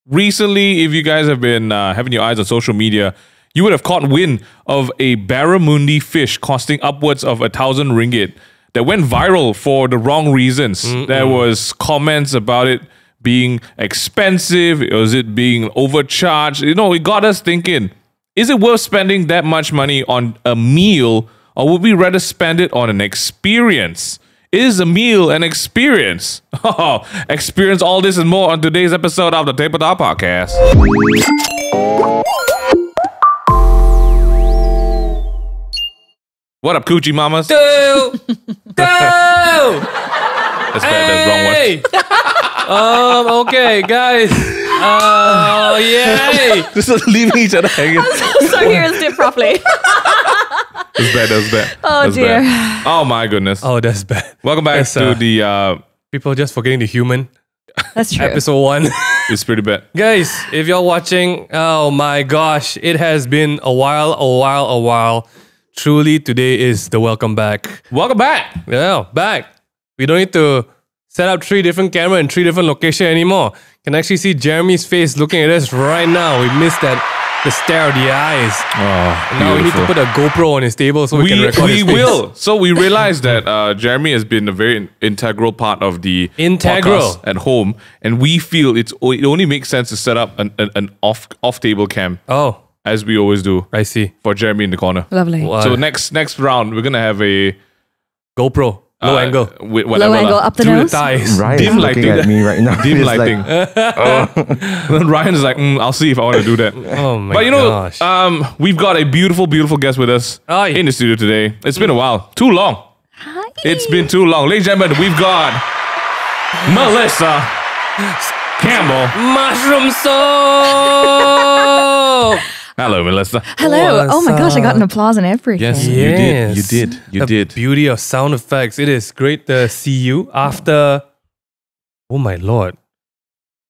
recently, if you guys have been having your eyes on social media, you would have caught wind of a barramundi fish costing upwards of 1,000 ringgit that went viral for the wrong reasons. There was comments about it being expensive. Was it being overcharged? You know, it got us thinking, is it worth spending that much money on a meal, or would we rather spend it on an experience? Is a meal an experience? Experience all this and more on today's episode of the Tabletop Podcast. What up, coochie mamas? That's bad, that's wrong one. Okay, guys. Yay! Just leaving each other hanging. So here's it properly. That's bad. Oh, That's dear. bad. Oh my goodness. Oh, that's bad. Welcome back to the People just forgetting the human. That's true. Episode 1. it's pretty bad. Guys, if you're watching, oh my gosh, it has been a while. Truly, today is the welcome back. Welcome back. Yeah, back. We don't need to set up 3 different cameras in 3 different locations anymore. Can actually see Jeremy's face looking at us right now. We missed that. The stare of the eyes. Oh, now we need to put a GoPro on his table so we can record his face. We will. So we realized that Jeremy has been a very integral part of the podcast at home, and we feel it only makes sense to set up an off table cam. Oh, as we always do. I see. For Jeremy in the corner. Lovely. Wow. So next round we're gonna have a GoPro. Low angle. With whatever, low angle up the through nose. the thighs. Ryan's Dim looking lighting. at me right now. Dim He's lighting. Then Ryan is like, I'll see if I want to do that. Oh my But you know, gosh. we've got a beautiful guest with us Aye. in the studio today. It's been a while. Too long. Hi. It's been too long. Ladies and gentlemen, we've got Melissa Campbell. Mushroom soup! Hello, Melissa. Hello. What's Oh my gosh, I got up? an applause and everything. Yes, Yes. you The did. beauty of sound effects. It is great to see you after... Oh my lord.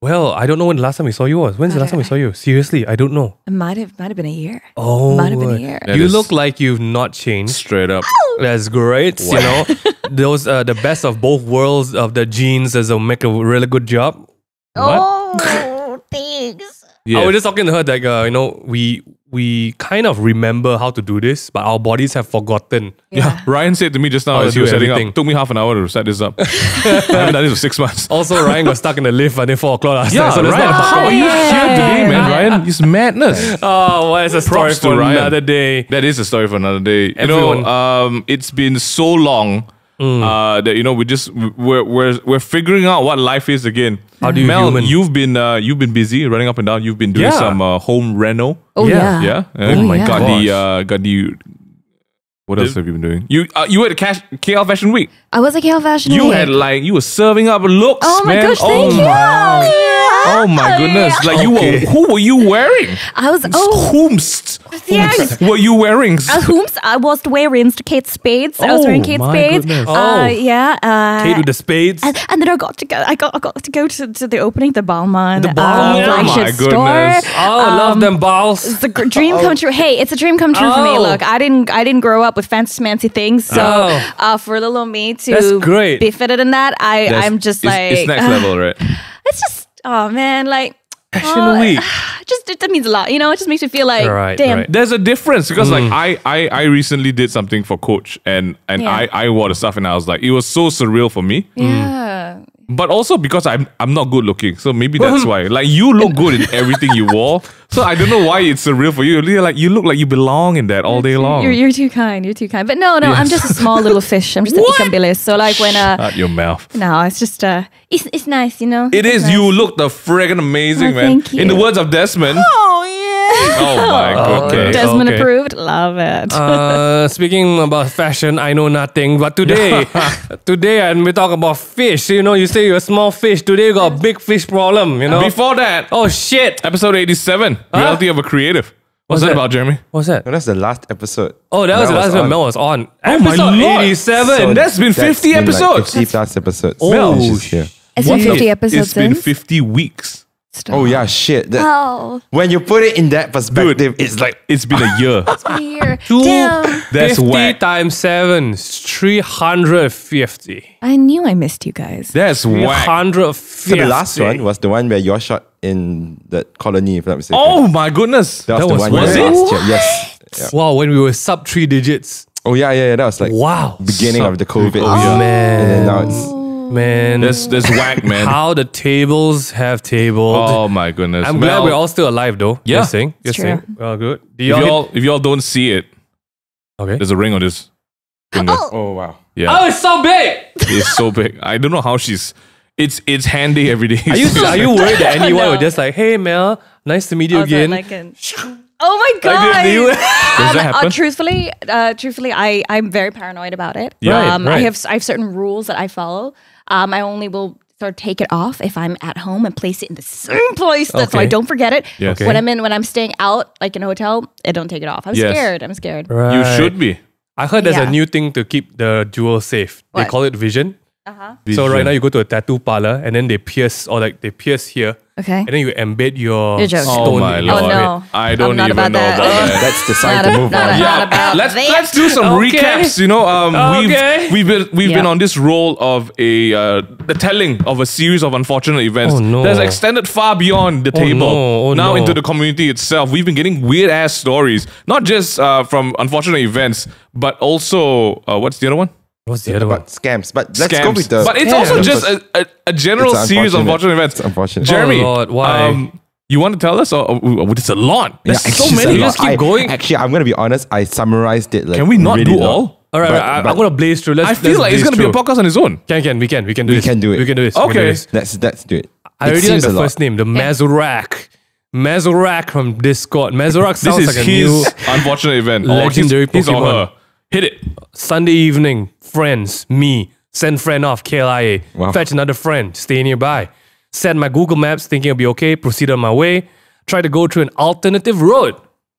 Well, I don't know when the last time we saw you was. When's the last time we saw you? Seriously, I don't know. It might have been a year. Oh. Might have been a year. That You is- look like you've not changed. Straight up. That's great. You know, those the best of both worlds of the genes as will make a really good job. Oh, thanks. Yeah. I was just talking to her that you know, we kind of remember how to do this, but our bodies have forgotten. Yeah. Ryan said to me just now How to as he do was setting everything. up, took me half an hour to set this up. I haven't done this for 6 months. Also, Ryan got stuck in the lift until 4 o'clock last night. So that's Ryan, not how are you Yay. here today, man? Ryan, it's madness. Oh, well, it's a story Props to for Ryan. another day. That is a story for another day. Everyone. You know, it's been so long that you know we're figuring out what life is again. How do you Mel, human? you've been busy running up and down. You've been doing Yeah. some home reno. Oh Yeah. yeah. Yeah. Oh my got the. What else have you been doing? You were at KL Fashion Week. I was a KL Fashion You Week. had you were serving up looks, Oh my man. gosh, thank you. Oh my goodness! Like who were you wearing? I was Whomst yes. were you wearing? Whomst I was wearing Kate Spades. I was wearing Kate my Spades. goodness. Yeah. Kate with the spades. And then I got to go to the opening, the Balmain The Balmain. Oh my flagship store. goodness. Oh, I love them balls. It's a dream come true. Hey, it's a dream come true for me. Oh. Look, I didn't grow up with fancy things, so for little old me That's to great. be fitted in that, I'm just It's next level, right? it's just oh man, like Fashion Week. just that means a lot. You know, it just makes me feel like Right, damn. right. There's a difference because like I recently did something for Coach and Yeah. I wore the stuff and I was like, it was so surreal for me. Yeah. But also because I'm not good looking, so maybe that's why. Like you look good in everything you wore, so I don't know why it's surreal for you. You look like you belong in that all day long. You're too kind. You're too kind. But no, I'm Yes. just a small little fish. I'm just an ikambilis. So like when Shut your mouth. no, it's just it's nice, you know. It It's is. nice. You look the friggin' amazing, Oh, man. thank you. In the words of Desmond. Oh yeah. Oh my goodness. Okay. Desmond Okay. approved. Love it. Speaking about fashion, I know nothing. But today, we talk about fish. You know, you say you're a small fish. Today, you got a big fish problem. You know. Before that, Oh shit! episode 87, Reality of a Creative. What's that that? about, Jeremy? What's that? No, that's the last episode. Oh, that was the Mel last on. time Mel was on. Oh my Episode lord. 87. So that's been 50 been episodes. Like 50 plus episodes. Oh, since she's here. It's been 50 It's episodes been since. 50 weeks. Stop. Oh yeah, shit. Oh, When you put it in that perspective, it's like It's been a year. here. Two- Damn. That's 50 whack. times 7 is 350. I knew I missed you guys. That's whack. 350. so the last one was the one where your shot in that colony, if I'm not mistaken. Oh my goodness. that was the was one was year it? last year. Yes. Yeah. Wow, when we were sub 3 digits. Oh yeah. That was like Wow. beginning of the COVID. Oh, yeah. Man. And then now it's Man. That's whack, man. How the tables have tabled. Oh my goodness. I'm glad Well, we're all still alive though. Yeah. Just saying. It's Just saying. true. Well, good. Do if y'all don't see it, Okay. there's a ring on this finger. oh wow. Yeah. Oh, it's so big. It's so big. I don't know how she's. It's handy every day. Are you worried that anyone No. would just like, hey Mel, nice to meet you Also, again? like oh my god! Does that happen? Truthfully, I'm very paranoid about it. Yeah. Right. I have certain rules that I follow. I only will sort of take it off if I'm at home and place it in the same place so I Okay. don't forget it. Yes. Okay. When I'm staying out, like in a hotel, I don't take it off. I'm Yes. scared. I'm scared. Right. You should be. I heard there's a Yeah. new thing to keep the jewel safe. They What? call it vision. Uh-huh. So right now you go to a tattoo parlor and then they pierce here Okay. and then you embed your You're joking. stone. Oh my in lord. it. no. I don't I'm not even about know that. about that. That's the sign Not to a- move not on. a- not about let's that. do some Okay. recaps. Okay. We've been Yeah. on this role of the telling of a series of unfortunate events Oh, no. that's extended far beyond the Oh, table, no. Oh, now no. into the community itself. We've been getting weird ass stories, not just from unfortunate events, but also what's the other one? What's the other one? About scams. But let's go Scams. with the. But it's Scams. also just a general It's series of unfortunate events. It's unfortunate. Jeremy, Oh, Lord, why? you want to tell us? It's a lot. There's so actually, it's many. a lot. Just keep going. Actually, I'm gonna be honest. I summarized it. Like, Can we not really do long. all? All right, But- I'm but- gonna blaze through. I feel like it's going to be a podcast on its own. We can do this. We can do it. We can do this. Okay. Let's do it. I already like seems the a lot. first name, the Mazurak. Mazurak from Discord. Mazurak This sounds is like a new his unfortunate event. legendary His or Pokemon. her. Hit it. Sunday evening. Friends, me, send friend off, KLIA. Wow. Fetch another friend, stay nearby. Set my Google Maps, thinking it'll be okay. Proceed on my way. Try to go through an alternative road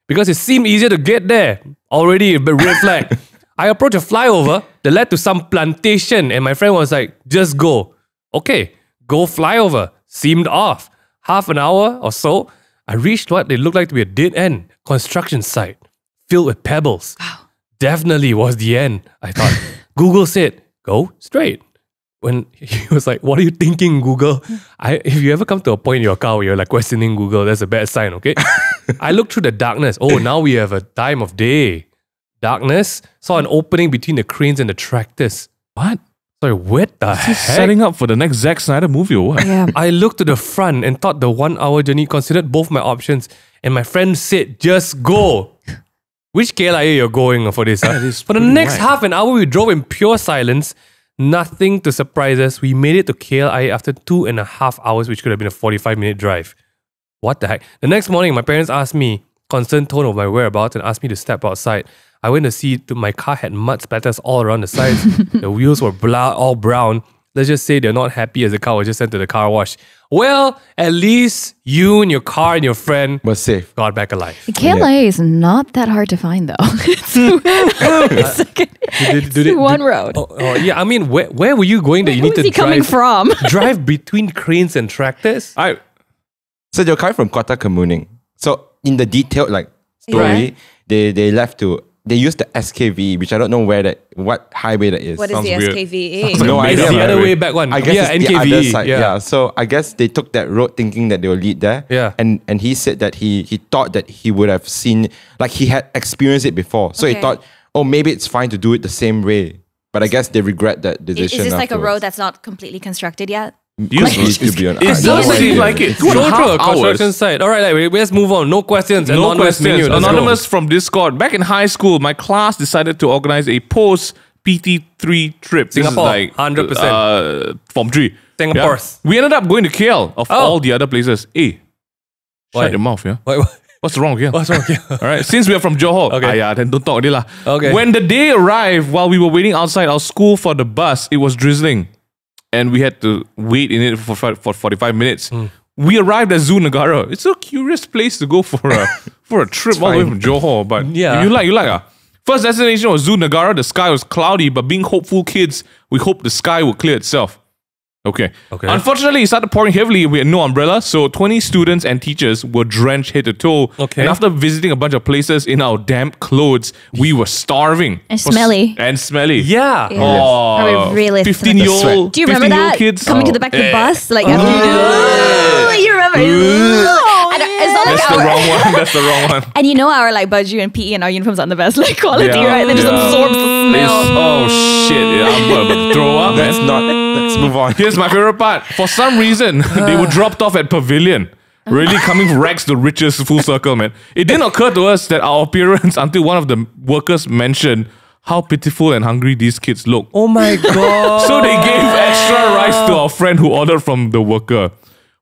because it seemed easier to get there. Already a bit red flag. I approached a flyover that led to some plantation, and my friend was like, "Just go." Okay, go flyover. Seemed off. Half an hour or so, I reached what they looked like to be a dead end construction site filled with pebbles. Definitely was the end, I thought. Google said, go straight. When he was like, what are you thinking, Google? If you ever come to a point in your car where you're like questioning Google, that's a bad sign, okay? I looked through the darkness. Oh, now we have a time of day. Darkness, saw an opening between the cranes and the tractors. What? Sorry, what the heck? Setting up for the next Zack Snyder movie or what? Yeah. I looked to the front and thought the 1 hour journey, considered both my options, and my friend said, just go. Which KLIA you're going for this? That is For the pretty next whack. half an hour, we drove in pure silence. Nothing to surprise us. We made it to KLIA after 2.5 hours, which could have been a 45-minute drive. What the heck? The next morning, my parents asked me, concerned tone of my whereabouts, and asked me to step outside. I went to see my car had mud splatters all around the sides. The wheels were all brown. Let's just say they're not happy as the car was just sent to the car wash. Well, at least you and your car and your friend Was safe. got back alive. KLIA is not that hard to find though. it's like one road. Oh, yeah, I mean, where were you going that you Who need is to he coming drive, from? drive between cranes and tractors? So they're coming from Kota Kemuning. So in the detailed like story, Right. they used the SKV, which I don't know what highway that is. What is Sounds the weird. SKVE? No It's idea. the by other the way back one. I guess Yeah, it's the other NKVE, side. yeah. Yeah. So I guess they took that road thinking that they will lead there. Yeah. And he said that he thought that he would have seen, like he had experienced it before. So he Okay. thought, oh, maybe it's fine to do it the same way. But I guess they regret that Is decision. this like a road afterwards. that's not completely constructed yet? Usually to be honest. it I does don't know seem what like it. is. Two and a Go half through a construction hours. site. All right, let's move on. No questions. No Anonymous questions. menu. Let's go. Anonymous from Discord. Back in high school, my class decided to organize a post PT3 trip. This is Singapore, like 100%. Form 3. Singapore. We ended up going to KL of all the other places. Hey, Why? shut your mouth, yeah? Wait, What's wrong with KL? what's wrong here? All right, since we are from Johor, Okay. then don't talk lah. Okay. When the day arrived, while we were waiting outside our school for the bus, it was drizzling, and we had to wait in it for 45 minutes. We arrived at Zoo Negara. It's a curious place to go for a trip all the way fine. from Johor, but Yeah. you like. First destination was Zoo Negara. The sky was cloudy, but being hopeful kids, we hoped the sky would clear itself. Okay. Okay. Unfortunately, it started pouring heavily. We had no umbrella, so 20 students and teachers were drenched head to toe. Okay. And after visiting a bunch of places in our damp clothes, we were starving. And smelly. And smelly. Yeah. Probably really 15-year-old Do you remember 15-year-old that? kids. Coming to the back of the bus? Like, after you do. You remember? And it's not like That's the wrong one. That's the wrong one. And you know our like budgie and PE and our uniforms aren't the best like quality, Yeah. right? They just absorb the smell. Oh shit! Yeah, I'm gonna throw up. Let's Man. not. Let's move on. Here's my favorite part. For some reason, they were dropped off at Pavilion. Really coming from rags to riches, full circle, man. It didn't occur to us that our appearance until one of the workers mentioned how pitiful and hungry these kids look. Oh my god. So they gave extra rice to our friend who ordered from the worker.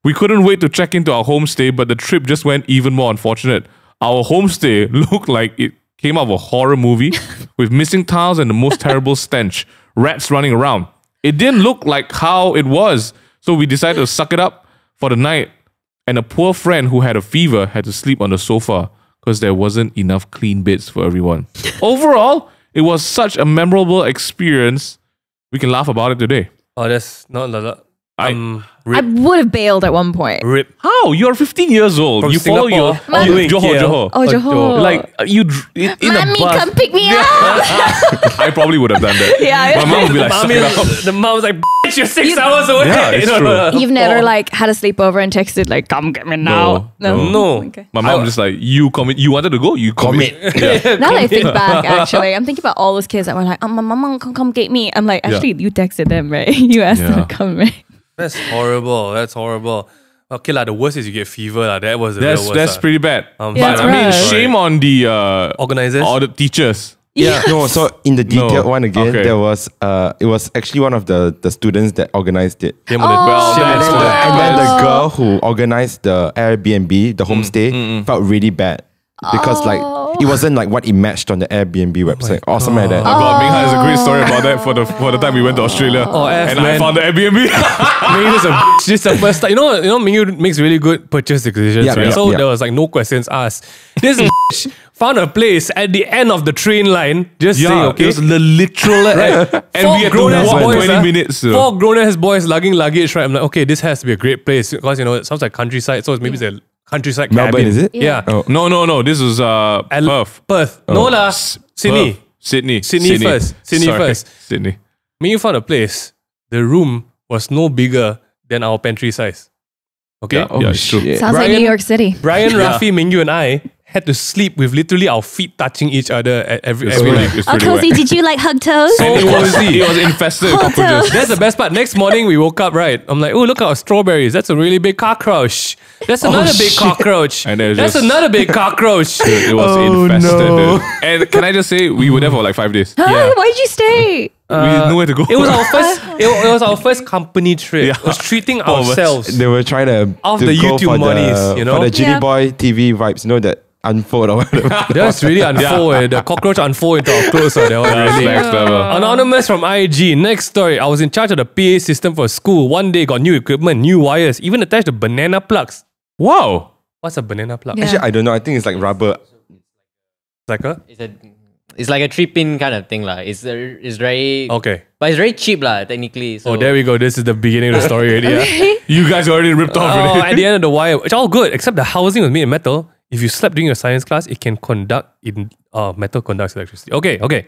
We couldn't wait to check into our homestay, but the trip just went even more unfortunate. Our homestay looked like it came out of a horror movie with missing tiles and the most terrible stench. Rats running around. It didn't look like how it was, so we decided to suck it up for the night. And a poor friend who had a fever had to sleep on the sofa because there wasn't enough clean beds for everyone. Overall, it was such a memorable experience. We can laugh about it today. Oh, that's not I rip. would have bailed at one point. Rip. How? You're 15 years old. From you follow your Singapore, Johor. Oh, Johor. Like you in a Mommy, bus. come pick me up. I probably would have done that. Yeah. My mom would be like, suck it up. The mom's like, bitch, you're 6 hours away. Yeah, it's true. You've never like had a sleepover and texted like, come get me now. No. Okay. My mom just like, you commit. You wanted to go, you commit. Yeah. Now that I think back, actually, I'm thinking about all those kids that were like, my mom come get me. I'm like, actually, you texted them, right? You asked them to come, right? That's horrible. That's horrible. Okay, the worst is you get fever. That was the real worst. That's pretty bad. Yeah, But it's I mean, rough. shame on the Organizers? or the teachers. Yeah. No, so in the detailed one again, Okay. there was it was actually one of the students that organized it. Well, Well, And that's then the girl who organized the Airbnb, the homestay, felt really bad because like it wasn't like what it matched on the Airbnb website or something like that. Oh God, Ming has a great story about that for the time we went to Australia. Oh, and I man. found the Airbnb. Mingyu is a bitch. This is the first time. You know, Mingyu makes really good purchase decisions, Yeah, right? yeah, So yeah. there was like no questions asked. This bitch found a place at the end of the train line. Just saying, Yeah, okay. it was the literal and we had to grown-ass walk boys, 20 minutes. 4 grown-ass boys lugging luggage, right? I'm like, okay, this has to be a great place because, it sounds like countryside. So maybe it's a countryside Melbourne, cabin. is it? Yeah. Oh. No. This was Perth. Perth. No lah. Sydney. Perth. Sydney first. Sydney Sorry, first. Sydney. Mingyu found a place. The room was no bigger than our pantry size. Okay? Yeah, it's true. shit. Sounds like Brian- New York City. Brian, Rafi, Mingyu, and I had to sleep with literally our feet touching each other at every It's every pretty, night. it's Oh, pretty Cozy, wet. did you like hug toes? And it was, cozy. it was infested with cockroaches. That's the best part. Next morning, we woke up, right? I'm like, oh, look at our strawberries. That's a really big cockroach. That's another big shit. cockroach. And there's That's just- another big cockroach. Dude, it was infested. Dude. And can I just say, we were there for like 5 days. Huh? Why did you stay? We had nowhere to go. It was our first. It was our first company trip. Yeah. It was treating All of us. ourselves. They were trying to Of to the go YouTube for monies, you know? for the Jimmy Yeah. Boy TV vibes, that unfold or whatever. That's really unfold. The cockroach unfold into our clothes. That was That's really next level. Anonymous from IG. Next story. I was in charge of the PA system for school. One day got new equipment, new wires, even attached to banana plugs. Wow. What's a banana plug? Yeah. Actually, I don't know. I think it's like rubber. Like a It's like a 3-pin kind of thing lah. It's very okay. but it's very cheap lah technically. So Oh, there we go. This is the beginning of the story already. Yeah? You guys already ripped off Oh, already. at the end of the wire, it's all good except the housing was made in metal. If you slept during your science class, it can conduct in metal conducts electricity. Okay.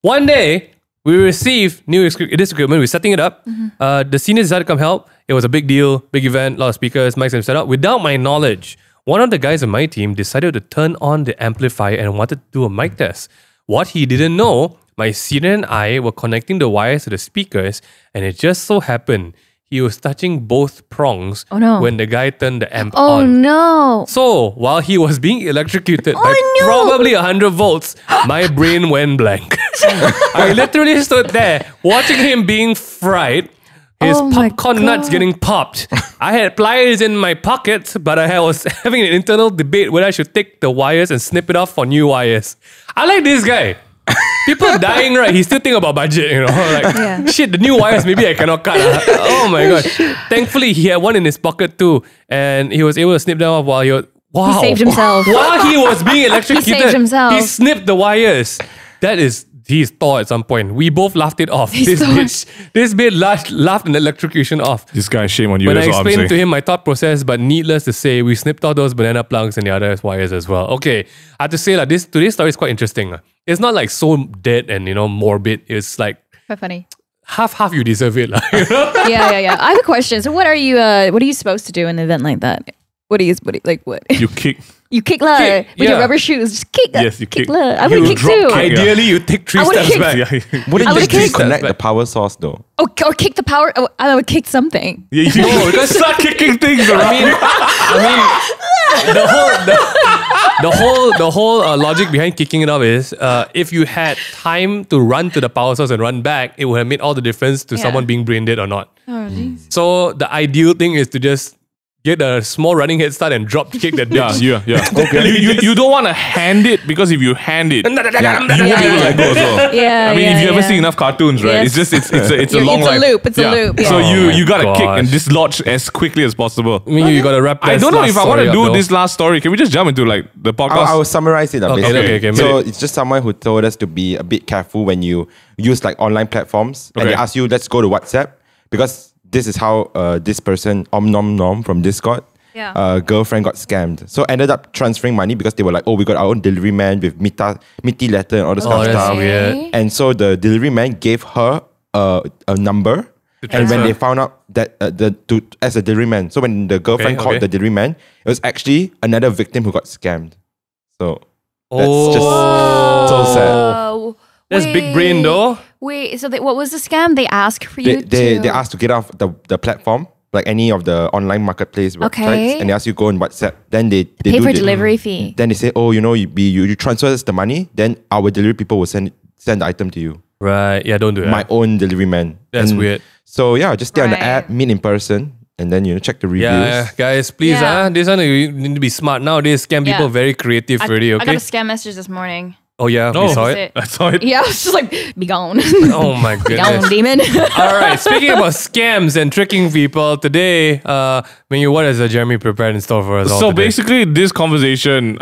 One day we received this equipment. We're setting it up. The seniors decided to come help. It was a big deal, big event, lot of speakers, mics and set up. Without my knowledge, one of the guys on my team decided to turn on the amplifier and wanted to do a mic test. What he didn't know, my senior and I were connecting the wires to the speakers, and it just so happened he was touching both prongs Oh, no. when the guy turned the amp Oh on. no. So, while he was being electrocuted by no. probably 100 volts, my brain went blank. I literally stood there watching him being fried, his Oh my popcorn nuts God. getting popped. I had pliers in my pockets, but I was having an internal debate whether I should take the wires and snip it off for new wires. I like this guy. People dying, right? He still think about budget, Like, Yeah. shit, the new wires, maybe I cannot cut. Oh my God. Thankfully, he had one in his pocket too. And he was able to snip them off while he was... Wow. He saved himself. While he was being electrocuted, saved himself. he snipped the wires. That is He thought at some point. We both laughed it off. This bit laughed an electrocution off. This guy, shame on you. When I that's all I'm explained to saying. him my thought process, but needless to say, we snipped out those banana plugs and the other wires as well. Okay, I have to say today's story is quite interesting. It's not like so dead and morbid. It's like Quite funny. half you deserve it. Yeah. I have a question. So what are you supposed to do in an event like that? What? You kick. You kick la with yeah. your rubber shoes. Just kick. Yes, you kick. la. I would You kick drop too. kick. Ideally, you take 3 I would've steps kicked- back. Wouldn't I you would've kicked- disconnect the power source though? Oh, or kick the power. Oh, I would kick something. Yeah, you just start kicking things around. The whole logic behind kicking it off is if you had time to run to the power source and run back, it would have made all the difference to Yeah. someone being brain dead or not. Oh, jeez. So the ideal thing is to just get a small running head start and drop kick that Yeah. bitch. You don't want to hand it because if you hand it, you won't be able to let go as well. Yeah. I mean, if you ever see enough cartoons, right? Yes. It's a Yeah, long it's a life. loop, it's a loop, yeah. So Oh you gotta my kick and gosh. dislodge as quickly as possible. I mean, you gotta wrap. I don't know if I want to do this. this last story. Can we just jump into like the podcast? I will summarize it. Okay, basically. okay. So it's just someone who told us to be a bit careful when you use like online platforms and Okay. they ask you, let's go to WhatsApp because this is how this person, Nom from Discord, Yeah. girlfriend got scammed. So ended up transferring money because they were like, oh, we got our own delivery man with Miti letter and all this kind of that's stuff. weird. And so the delivery man gave her a number. And when they found out that as a delivery man, so when the girlfriend called the delivery man, it was actually another victim who got scammed. So that's just so sad. Oh, That's big brain though. Wait, so what was the scam? They asked for you They asked to get off the platform, like any of the online marketplace websites, Okay. and they ask you go on WhatsApp. Then they pay do for the- delivery fee. Then they say, oh, you transfer us the money, then our delivery people will send the item to you. Right. Yeah. Don't do that. My own delivery man. That's And weird. So yeah, just stay on the Right. app, meet in person, and then check the reviews. Yeah, guys, please, Yeah. this one you need to be smart. Nowadays, scam people Yeah. very creative already, I okay? got a scam message this morning. Oh yeah, No. we saw That's it. I saw it. Yeah, I was just like, be gone. Oh my Be gone, goodness. demon. All right, speaking about scams and tricking people, today, what has Jeremy prepared in store for us all So today? basically, this conversation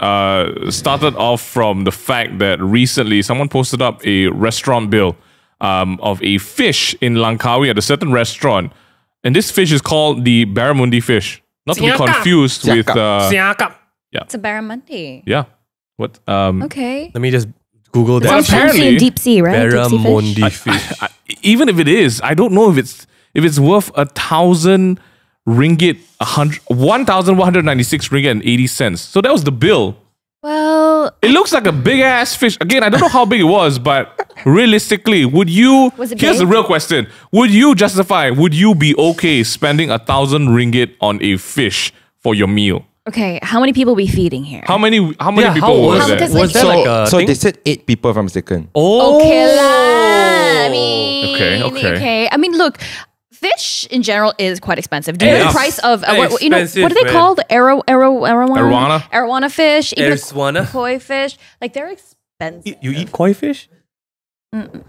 started off from the fact that recently someone posted up a restaurant bill of a fish in Langkawi at a certain restaurant. And this fish is called the barramundi fish. Not to be Siakap. confused with... Siakap. It's a barramundi. yeah. What? Okay. Let me just Google Well, that. Sounds fancy apparently- in deep sea, right? Deep sea Barramundi fish. fish. Even if it is, I don't know if it's worth 1,000 ringgit, 1,196 ringgit and 80 cents. So that was the bill. Well, It looks like a big ass fish. Again, I don't know how big it was, but realistically, would you? Was it Here's the big? real question: would you justify? Would you be okay spending 1,000 ringgit on a fish for your meal? okay. How many people we feeding here? How many Yeah, people how was was there? because, Was like, that like a So thing? they said 8 people, if I'm mistaken. Oh, Okay lah. I mean, Okay. I mean, look, fish in general is quite expensive. Do you know Yeah. the price of what Expensive, what are they man. called? Arowana? Arowana fish, even Arowana? koi fish. Like they're expensive. You eat koi fish?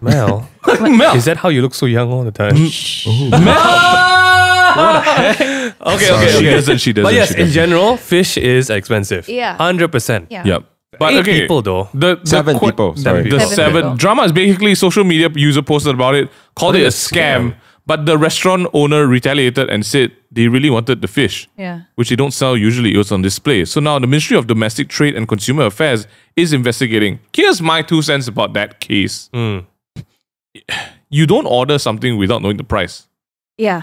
Mel, Mel. is that how you look so young all the time? She doesn't. She doesn't. But yes, she in doesn't. general, fish is expensive. Yeah. 100%. Yeah. Yep. But 8 okay, people though. The 7 people, sorry. The Seven seven people. drama is basically social media user posted about it, called it a scam. But the restaurant owner retaliated and said they really wanted the fish, Yeah. which they don't sell usually. It was on display. So now the Ministry of Domestic Trade and Consumer Affairs is investigating. Here's my 2 cents about that case. You don't order something without knowing the price. Yeah.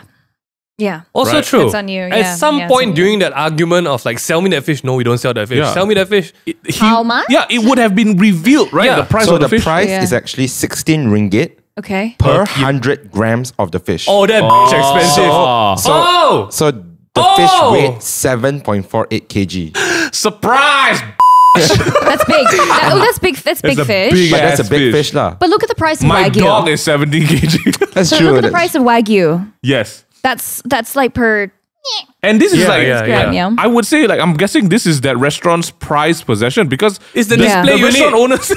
Yeah. Also Right. true. It's on you, yeah, At some yeah, point it's on during that argument of like, sell me that fish. No, we don't sell that fish. Yeah. Sell me that fish. How much? Yeah, it would have been revealed, right? Yeah. The price So of the fish. price Yeah. is actually 16 ringgit Okay. per 100 grams of the fish. Oh, that bitch expensive. So- So the fish weighed 7.48 kg. Surprise! That's big. That's big. That's big a fish. big But that's a ass big fish. fish lah. But look at the price of My wagyu. dog is 70 kg. That's So true. look at the price of wagyu. Yes. That's like per. And this is Yeah, like, yeah. Yeah. I would say, like, I'm guessing this is that restaurant's prized possession because It's the the display unit. restaurant owners.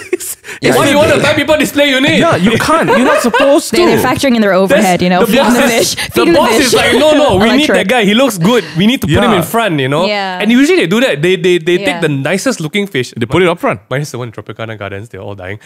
Why do you want to buy people display unit? Yeah, you can't. You're not supposed to. They're factoring in their overhead, the feeding the boss fish. The feeding boss fish. is like, no, we need Electric. that guy. He looks good. We need to put him Yeah. in front, Yeah. And usually they do that. They take Yeah. the nicest looking fish. They put it up front. Minus the one in Tropicana Gardens, they're all dying.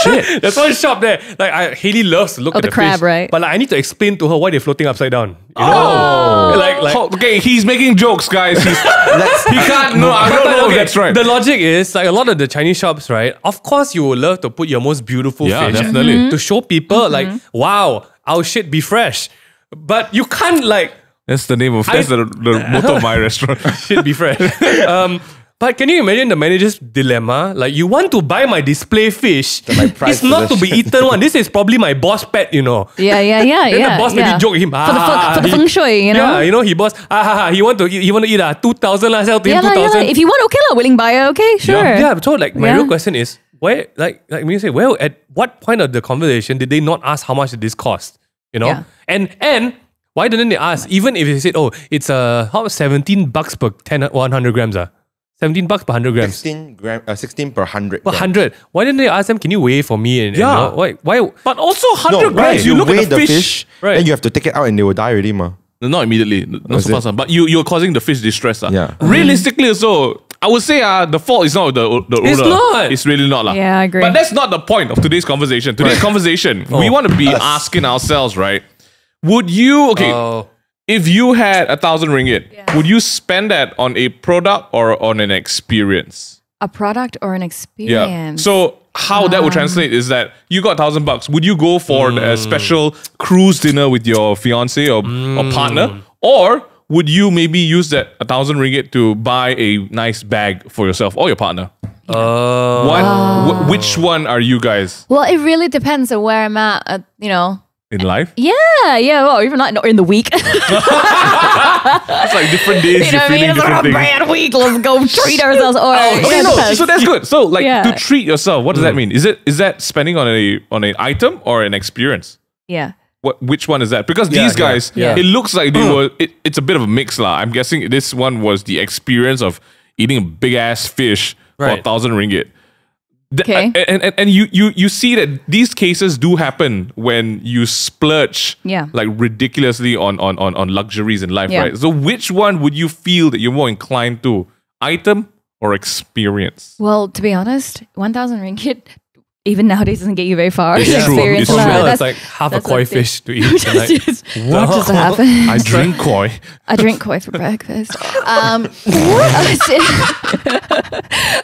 Shit. There's one shop there. Like Haley loves to look at the the crab, fish. right? But like, I need to explain to her why they're floating upside down. You know? Like Okay, he's making jokes, guys. He can't. No, I don't know. okay, That's right. The logic is like a lot of the Chinese shops, right? Of course, you would love to put your most beautiful Yeah, fish definitely. to show people like, wow, our shit be fresh. But you can't like That's the name of. That's the motto of my restaurant. shit be fresh. But can you imagine the manager's dilemma? Like, you want to buy my display fish. my prized It's not to be eaten one. This is probably my boss pet, Yeah. Then the boss maybe joke him. For the feng shui, Yeah, he boss. He want to eat 2,000 lah. Sell to him 2,000. If you want, okay lah, willing buyer, okay, sure. Yeah, so like my Yeah. real question is, where like when you say, well, at what point of the conversation did they not ask how much did this cost? Yeah. And why didn't they ask? Even if they said, oh, it's $17 per 100 grams. 17 bucks per 100 grams. 16 per 100. Per 100. Why didn't they ask them, can you weigh for me? And, Yeah. why? But also 100 right. grams. You look weigh at the fish. Right. then you have to take it out and they will die already, ma. Not immediately. Not so it? fast. But you're causing the fish distress. Yeah. Realistically, also, I would say the fault is not the owner. It's not. It's really not. Yeah, I agree. But that's not the point of today's conversation. Today's conversation, we want to be asking ourselves, right? Would you, if you had 1,000 ringgit, would you spend that on a product or on an experience? A product or an Yeah. experience. So how that would translate is that you got $1,000. Would you go for a special cruise dinner with your fiance or partner, or would you maybe use that 1,000 ringgit to buy a nice bag for yourself or your partner? Which one are you guys Well, it really depends on where I'm at, in life? Yeah, well, even not in the week. It's like different days. You're feeling It's different a things. bad week. Let's go treat ourselves. Or Okay, no, so that's good. So, like, Yeah. to treat yourself, what does that mean? Is that spending on an item or an experience? Yeah. Which one is that? Because these guys, yeah. it looks like they were. It's a bit of a mix, lah. I'm guessing this one was the experience of eating a big ass fish for Right. 1,000 ringgit. Okay. And you see that these cases do happen when you splurge like ridiculously on luxuries in life, Yeah. right? So which one would you feel that you're more inclined to? Item or experience? Well, to be honest, 1,000 ringgit even nowadays doesn't get you very far. It's true. Experience. It's true. Well, That's it's like half a that's koi the thing. fish to eat tonight. What just happened? I drink koi. I drink koi for breakfast.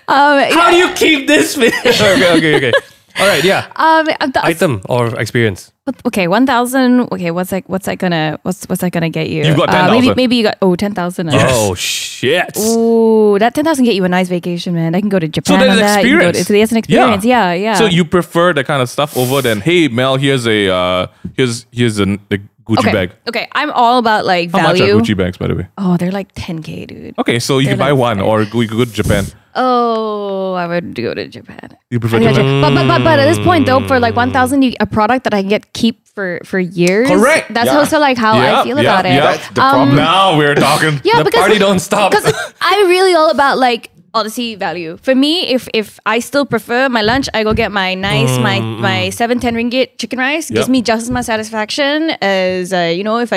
How do you keep this fish? okay. All right, yeah. Item or experience? Okay, 1,000. Okay, what's that gonna get you? You've got 10,000. Maybe you got 10,000. Oh shit! Ooh, that 10,000 get you a nice vacation, man. I can go to Japan. So on that's that. experience. That's an experience. Yeah. So you prefer that kind of stuff over than, hey Mel, here's a Gucci bag. Okay, I'm all about like How much value. are Gucci bags, by the way? Oh, they're like 10K, dude. Okay, so you They're can buy like one, or we could go to Japan. Oh, I would go to Japan. You prefer I think I Japan? should- But at this point though, for like 1,000, a product that I can get keep for years. Correct. That's Yeah. also like how I feel about it. That's the problem. Now we're talking. Yeah, The because party don't stop. Because I'm really all about like honesty value. For me, if I still prefer my lunch, I go get my nice my 7-10 ringgit chicken rice. Gives Yep. me just as much satisfaction as if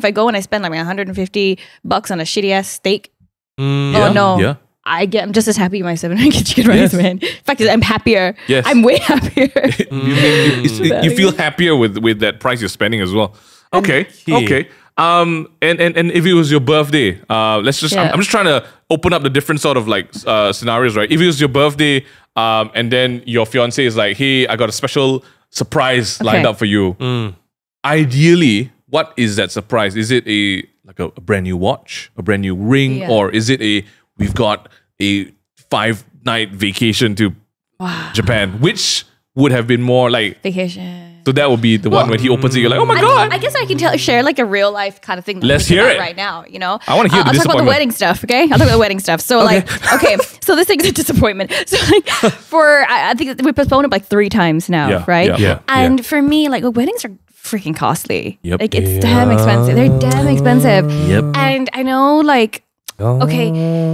I go and I spend like $150 on a shitty ass steak. Yeah, Oh no. yeah. I'm just as happy with my 7 ringgit chicken rice, Yes. man. In fact, I'm happier. Yes. I'm way happier. You feel happier with that price you're spending as well. Okay. And if it was your birthday, let's just I'm just trying to open up the different sort of like scenarios, right? If it was your birthday, and then your fiance is like, hey, I got a special surprise lined up for you. Ideally, what is that surprise? Is it a brand new watch, a brand new ring, Yeah. or is it we've got a 5-night vacation to Japan, which would have been more like, Vacation. so that would be the one when he opens it, you're like, oh my God. I guess I can share like a real life kind of thing. that I'm Let's thinking hear about it. right now. I wanna hear the I'll talk about the disappointment. wedding stuff. Okay, I'll talk about the wedding stuff. So so this thing's a disappointment. So like I think we postponed it like 3 times now, Yeah, right? yeah, And for me, like weddings are freaking costly. Yep. Like it's damn expensive. They're damn expensive. Yep. And I know like okay,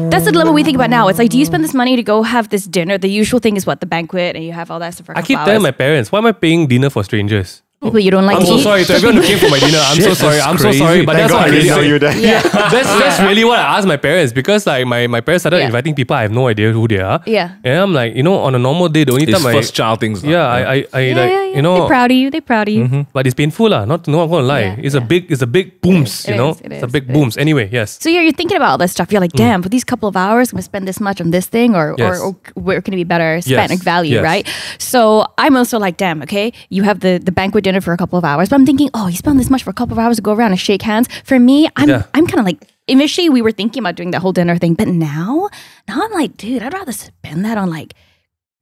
that's the dilemma we think about now. It's like, do you spend this money to go have this dinner? The usual thing is what, the banquet, and you have all that stuff for a I couple keep hours. telling my parents, why am I paying dinner for strangers? People you don't like I'm to so eat. sorry to everyone who came for my dinner. I'm so sorry. I'm so sorry. But Thank that's God what I I didn't really know say. you there. Yeah. That's really what I asked my parents, because like my parents started Yeah. inviting people I have no idea who they are. Yeah. And I'm like, on a normal day, the only It's time first child things. yeah, I Yeah, like, yeah, yeah. They're proud of you. They're proud of you. but it's painful lah. I'm not gonna lie. Yeah, It's a big booms, It is, it It's a is, big it booms. Anyway, yes. So you're thinking about all this stuff. You're like, damn, for these couple of hours, I'm gonna spend this much on this thing, or Yes. or where can it be better spent, Yes, like value, yes. right? So I'm also like, damn, okay, you have the banquet dinner for a couple of hours, but I'm thinking, oh, you spend this much for a couple of hours to go around and shake hands. For me, I'm kind of like, initially we were thinking about doing that whole dinner thing, but now I'm like, dude, I'd rather spend that on like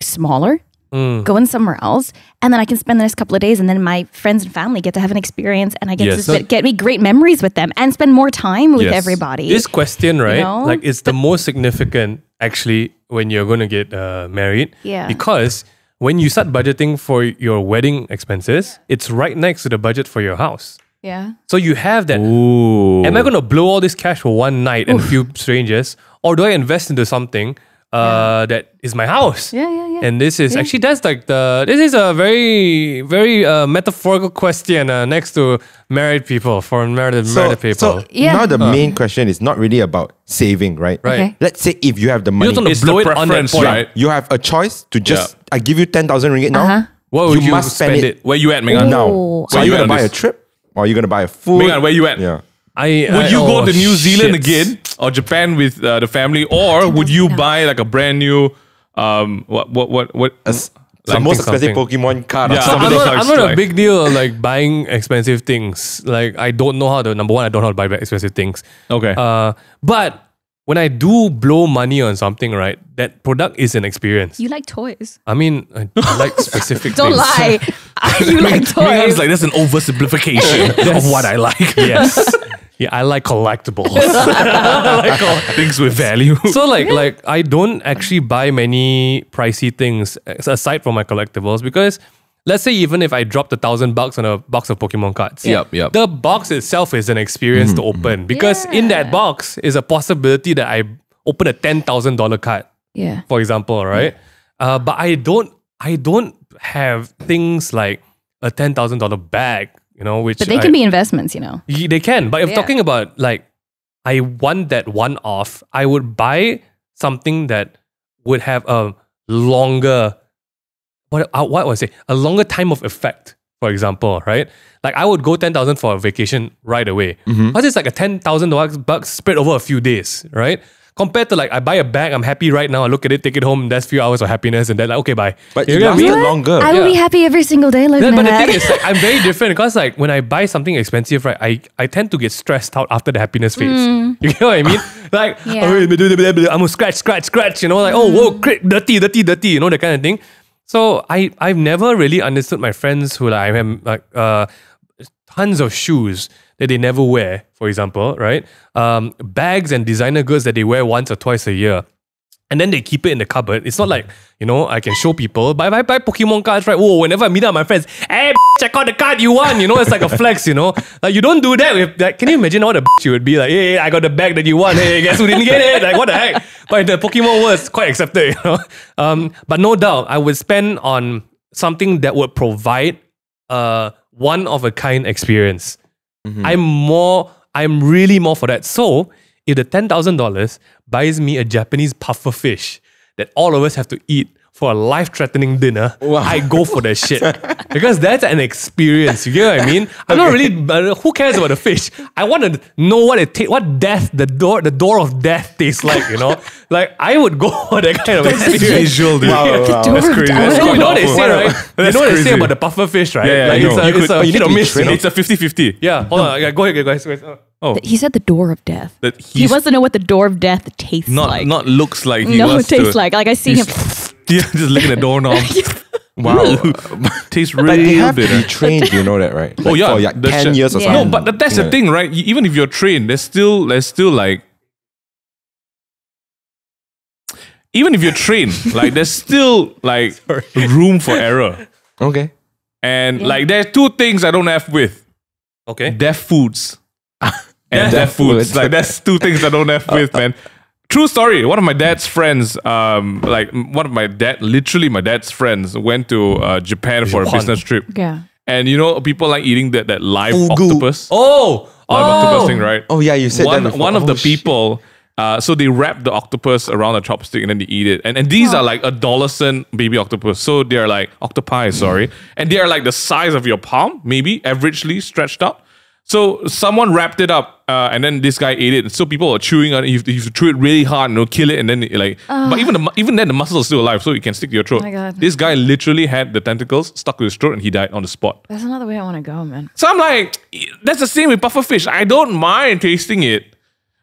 smaller. Going somewhere else, and then I can spend the next couple of days, and then my friends and family get to have an experience, and I get Yes. to get me great memories with them, and spend more time with Yes. everybody. This question, right? know? Like, it's the most significant actually when you're going to get married. Yeah. Because when you start budgeting for your wedding expenses, it's right next to the budget for your house. Yeah. So you have that. Ooh. Am I going to blow all this cash for one night and a few strangers, or do I invest into something that is my house? Yeah, yeah, yeah. And this is actually, that's like this is a very, very metaphorical question next to married people, for married people. So Yeah. now the main question is not really about saving, right? Right. Okay. Let's say if you have the You money, don't want to It's blow the it on that preference, point. right? you have a choice to just, I give you 10,000 ringgit now. Uh-huh. What would you must spend it Where you at, Megan? now. Oh. So Where are you you going to at buy a this? trip? Or are you going to buy a food? Megan, where you at? Yeah. Would you go to New Zealand shit. again or Japan with the family, or would you buy like a brand new what It's the most expensive something. Pokemon card. or Yeah, something. I'm not a like- big deal of like buying expensive things. Like I don't know how to, number one, I don't know how to buy expensive things. Okay. But when I do blow money on something, right, that product is an experience. You like toys. I mean, I like specific Don't things. lie. You like toys. Megan's like, that's an oversimplification of what I like. Yes. Yeah, I like collectibles. Things with value. So like I don't actually buy many pricey things aside from my collectibles, because let's say even if I dropped $1,000 on a box of Pokemon cards, Yep. the box itself is an experience to open, because in that box is a possibility that I open a $10,000 card, Yeah. for example, right? But I don't have things like a $10,000 bag, which But they can be investments, They can, but if Yeah. talking about like, I want that one off, I would buy something that would have a longer, what was it? A longer time of effect, for example, right? Like I would go 10,000 for a vacation right away. But it's like a $10,000 spread over a few days, right? Compared to like, I buy a bag, I'm happy right now, I look at it, take it home, that's a few hours of happiness, and then like, okay, bye. But You it get what I lasted mean? longer. I will be happy every single day looking But at the thing that. is, like, I'm very different, because like when I buy something expensive, right, I tend to get stressed out after the happiness phase. You get what I mean? Like, Yeah. I'm gonna scratch, like, oh, whoa, dirty, that kind of thing. So I've never really understood my friends who like have like tons of shoes that they never wear, for example, right? Bags and designer goods that they wear once or twice a year. And then they keep it in the cupboard. It's not like, I can show people. But if I buy Pokemon cards, right? Whoa, whenever I meet up my friends, hey, check out the card you won. It's like a flex, Like, you don't do that with, like, can you imagine what a you would be like, hey, I got the bag that you won. Hey, guess who didn't get it? Like, what the heck? But in the Pokemon world, it's quite accepted, But no doubt, I would spend on something that would provide a one-of-a-kind experience. I'm really more for that. So, if the $10,000 buys me a Japanese puffer fish that all of us have to eat for a life-threatening dinner, I go for that shit. Because that's an experience. You get what I mean? I'm not really, who cares about the fish? I want to know what death, the door of death tastes like, Like, I would go for that kind of experience. Visual, dude. Wow. That's crazy. That's You quite know what they powerful. say, right? That's You know what they say crazy. about the puffer fish, right? Yeah, like I know. it's a You hit or need to miss. train it. It's a 50-50. Yeah, hold on. Yeah, go ahead, guys. He said the door of death. That He wants to know what the door of death tastes like. not looks like he no, wants it tastes to. like. Like I see him. Yeah, just licking the doorknob. Wow. Tastes But they really have to bitter. be trained, you know that, right? Oh yeah, For like the 10 chef- years or Yeah. something. No, but that's the thing, right? Even if you're trained, there's still like, even if you're trained, like there's still like room for error. Okay. And like, there are two things I don't F with. Okay. Deaf foods. And deaf foods. Like, that's two things I don't F with, man. True story. One of my dad's friends, literally my dad's friends went to Japan for a business trip. Yeah. And you know, people like eating that live Fugu. octopus. Oh! Live octopus thing, right? Oh yeah, you said that before. One of the shit. people, so they wrap the octopus around a chopstick and then they eat it. And these are like $1 baby octopus. So they're like octopi, sorry. And they are like the size of your palm, maybe averagely stretched out. So someone wrapped it up, and then this guy ate it. So people are chewing on it. You have to chew it really hard and kill it, and then like. But even then, the muscles are still alive, so it can stick to your throat. Oh my God. This guy literally had the tentacles stuck to his throat, and he died on the spot. That's another way I want to go, man. So I'm like, that's the same with pufferfish. I don't mind tasting it,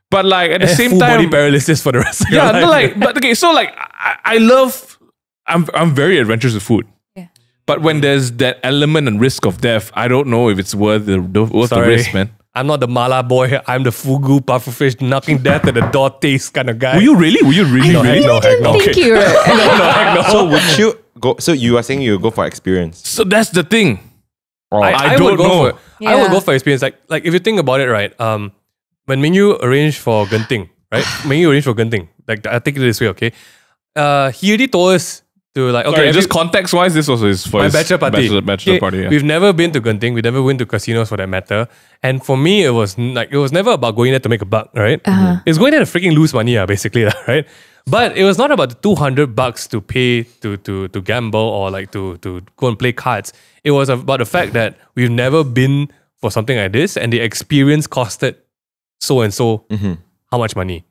but like at the same full time, body paralysis for the rest of your yeah, life. no, like, but okay, so like I'm very adventurous with food. Yeah. But when there's that element and risk of death, I don't know if it's worth the risk, man. I'm not the mala boy. I'm the fugu pufferfish knocking death at the door taste kind of guy. Were you really? No, heck no, heck no. Thank you. So would you go? So you are saying you go for experience? So that's the thing. I would don't go know. I would Yeah. go for experience. Like if you think about it, right? When Mingyu arranged for Genting, right? Mingyu arranged for Genting. Like I take it this way, okay? He already told us to like, okay, Sorry, just context-wise, this was his my first bachelor party. Bachelor party. Yeah. We've never been to Genting. We never went to casinos for that matter. And for me, it was never about going there to make a buck, right? It's going there to freaking lose money, basically, right? But it was not about the $200 to pay to gamble or like to go and play cards. It was about the fact that we've never been for something like this, and the experience costed so and so how much money.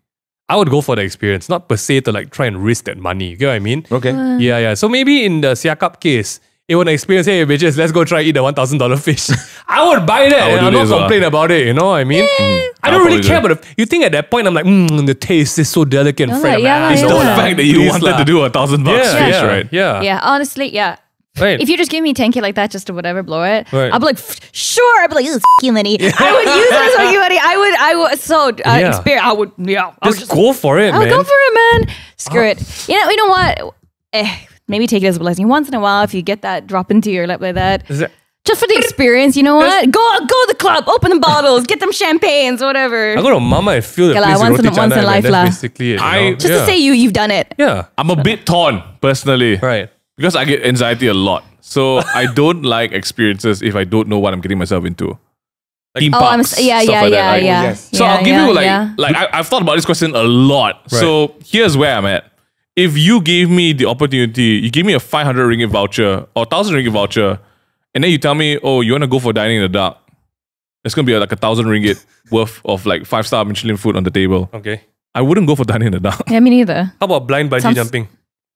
I would go for the experience, not per se to like try and risk that money. You get what I mean? Okay. Yeah. So maybe in the Siakap case, it would experience, hey bitches, let's go try eat the $1,000 fish. I would buy that I would and do I'm not this, complain about it, you know what I mean? I don't really care about it. You think at that point, I'm like, the taste is so delicate and Yeah, fresh. yeah, It's yeah. the Yeah. fact that you Please wanted lah. to do $1,000 Yeah, fish, yeah, right? Yeah. Yeah, honestly, yeah. Right. If you just give me 10K like that just to whatever, blow it, Right. I'd be like, sure. I'd be like, this is f***ing money. I would use it as f***ing money. I would, so, Yeah. experience, I would just go for it, I would man. go for it, man. Screw it. You know what? Maybe take it as a blessing. Once in a while, if you get that drop into your lap like that, Is that- just for the experience, you know what? Go to the club, open the bottles, get them champagnes, whatever. I go to Mama and feel the Okay lah, place once with in- roti once in canai, life man. lah. That's basically it. You know? Just yeah. to say you've done it. Yeah. I'm a bit torn, personally. Right. Because I get anxiety a lot. So I don't like experiences if I don't know what I'm getting myself into. Theme Oh, parks, stuff like that, right? yes. So I'll give you I've thought about this question a lot. Right. So here's where I'm at. If you gave me the opportunity, you give me a 500 ringgit voucher or 1,000 ringgit voucher, and then you tell me, oh, you want to go for dining in the dark, it's going to be like 1,000 ringgit worth of like 5-star Michelin food on the table. Okay. I wouldn't go for dining in the dark. Yeah, me neither. How about blind bungee Sounds- jumping?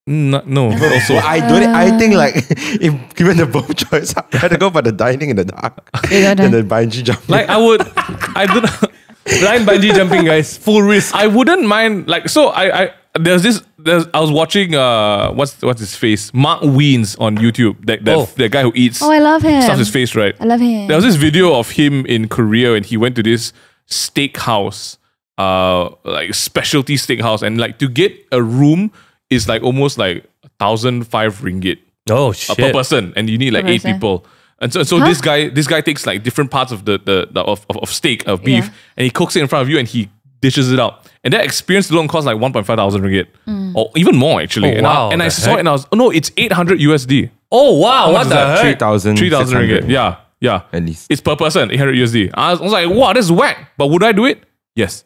No, also. Well, I think like if given the both choice, I'd rather go for the dining in the dark Yeah, than the bungee jumping. Like I don't Blind bungee jumping, guys. Full risk. I wouldn't mind like so I was watching what's his face? Mark Wiens on YouTube. That guy who eats Oh, I love him. stuffs his face, right? I love him. There was this video of him in Korea and he went to this steakhouse, like specialty steakhouse, and like to get a room is like almost like 1,005 ringgit Oh shit. per person, and you need like Per 8 person. people. And so this guy takes like different parts of of steak of beef, Yeah. and he cooks it in front of you and he dishes it out. And that experience alone costs like 1,500 ringgit, or even more actually. Oh, and wow, I the saw heck? it and I was it's 800 USD. Oh wow, what is the that? heck? 3,000 3,000 ringgit. Yeah. At least. It's per person, 800 USD. I was like, wow, that's whack. But would I do it? Yes.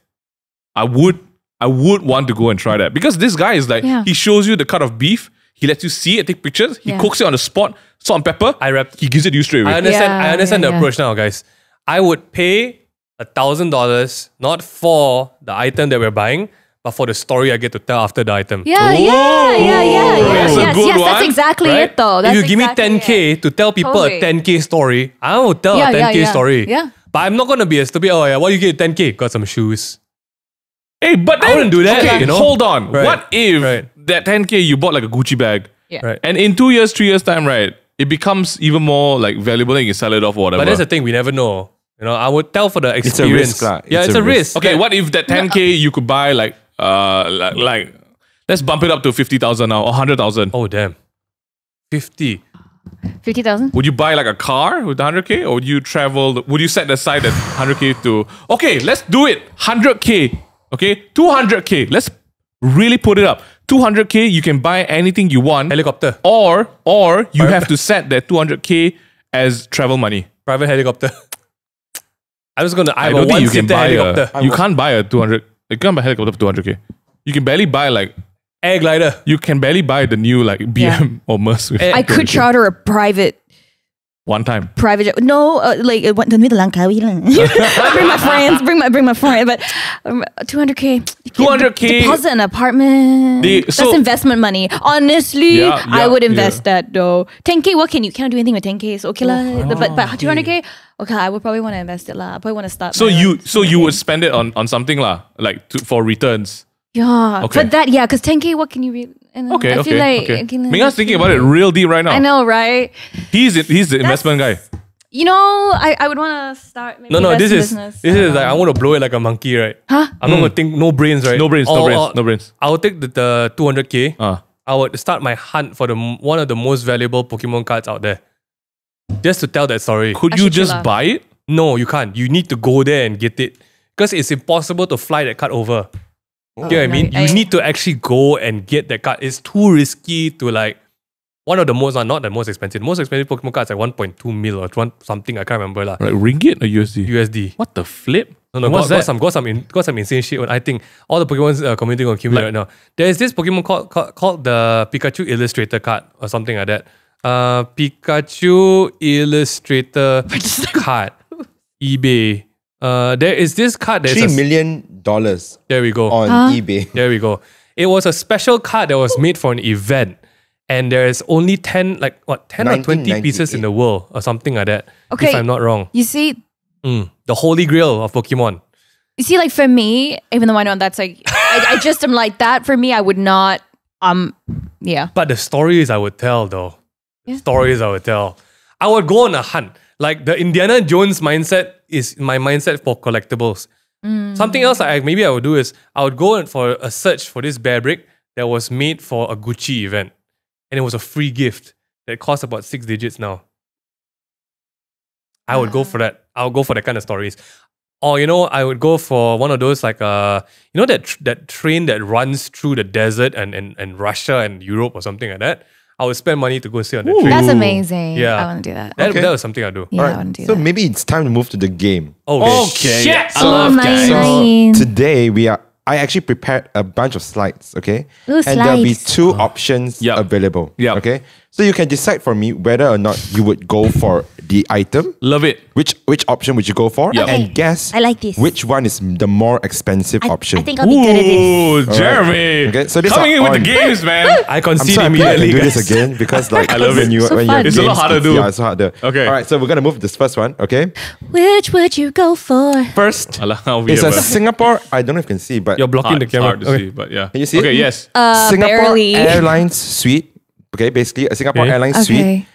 I would want to go and try that. Because this guy is like, Yeah. he shows you the cut of beef, he lets you see it, take pictures, he Yeah. cooks it on the spot, salt and pepper, he gives it to you straight away. I understand Yeah, the yeah. approach now, guys. I would pay $1,000 not for the item that we're buying, but for the story I get to tell after the item. Yeah. That's a Yes, good yes, one, that's exactly Right? it though. That's if you give me exactly 10K it. to tell people Totally. a 10K story, I will tell Yeah, a yeah, 10K yeah. story. Yeah. But I'm not gonna be a stupid, oh yeah, what you get 10K? Got some shoes. Hey, but I wouldn't do that, Okay, you know? hold on. Right. What if Right. that 10K you bought like a Gucci bag, Yeah. Right. and in 2 years, 3 years time, right, it becomes even more like valuable and you can sell it off or whatever. But that's the thing, we never know. You know, I would tell for the a experience. risk lah. Yeah, It's it's a a risk. Okay, what if that 10K you could buy like let's bump it up to 50,000 now or 100,000. Oh damn. 50. 50,000? Would you buy like a car with 100K, or would you travel? Would you set aside that 100K to? Okay, let's do it. 100K. Okay, 200K. Let's really put it up. 200K. You can buy anything you want. Helicopter. Or you have to set that 200K as travel money. Private helicopter. I was gonna. I I don't think you can buy helicopter. you can't buy a 200. You can't buy a helicopter for 200K. You can barely buy like. Air glider. You can barely buy the new like BM or Merc. with I could 200K. charter a private one time. jet. No, like bring my friends, bring my friend. But 200K, 200K. deposit an apartment. That's investment money. Honestly, I would invest that though. 10K, what can you can't do anything with 10K? So okay lah. But 200K, okay, I would probably want to invest it lah. I probably want to start. So my you own so you 200K. would spend it on something lah, like for returns. Yeah, Okay. but that because 10K, what can you really? Okay, I feel like okay. okay, like, Minga's thinking about it real deep right now. I know, right? He's the investment guy. You know, I would want to start. Maybe No, this is business. this is like I want to blow it like a monkey, right? Huh? I'm not gonna think no brains, right? No brains, no brains. I would take the 200K. Uh. I would start my hunt for one of the most valuable Pokemon cards out there. Just to tell that story. Could you Actually, just lah. buy it? No, you can't. You need to go there and get it. Because it's impossible to fly that card over. You know what I mean? You need to actually go and get that card. It's too risky to like one of the most, not the most expensive. The most expensive Pokemon cards like 1.2 mil or something. I can't remember lah. Like ringgit or USD? USD. What the flip? No, What's got that? some insane shit. I think all the Pokemon community gonna kill me right now. There is this Pokemon called the Pikachu Illustrator card or something like that. Pikachu Illustrator card. eBay. There is this card. $3 million There we go. on eBay. There we go. It was a special card that was made for an event. And there is only 10 or 20 pieces in the world or something like that. Okay. If I'm not wrong. You see, The holy grail of Pokemon. you see, like for me, even though I know that's like, I just am like that. For me, I would not. Yeah. But the stories I would tell though. Yeah. Stories I would tell. I would go on a hunt. Like the Indiana Jones mindset is my mindset for collectibles. Something else maybe I would do is I would go for a search for this bear brick that was made for a Gucci event. And it was a free gift that cost about 6 digits now. I would go for that. I would go for that kind of stories. Or, I would go for one of those like, that train that runs through the desert and Russia and Europe or something like that. I would spend money to go sit on the train. That's amazing. Yeah. I want to do that. That was something I'd do. Yeah, All I want to do so that. maybe it's time to move to the game. Oh, Okay. shit! I love nice, guys. nice. Today I actually prepared a bunch of slides, okay? Ooh, and there'll be slides. 2 options Yep. available. Yep. Okay? So you can decide for me whether or not you would go for the item. Love it. Which option would you go for? Yep. And guess I like this. which one is the more expensive option. I think I'll be good at this. Ooh, Jeremy. Okay, so this coming are in with on. the games, man. I I'm concede sorry, I can immediately. do guys. this again because like I love when it. you So when fun. you're It's a lot games, harder to do. Yeah, it's harder. Okay. All right, so we're gonna move to this first one. Okay. Which would you go for? First, I love how we it's have a Singapore. I don't know if you can see, but You're blocking the it's camera. hard to see, but yeah. Can you see Okay, it? yes. Singapore barely. Airlines suite. Okay, basically a Singapore Okay. Airlines suite Okay.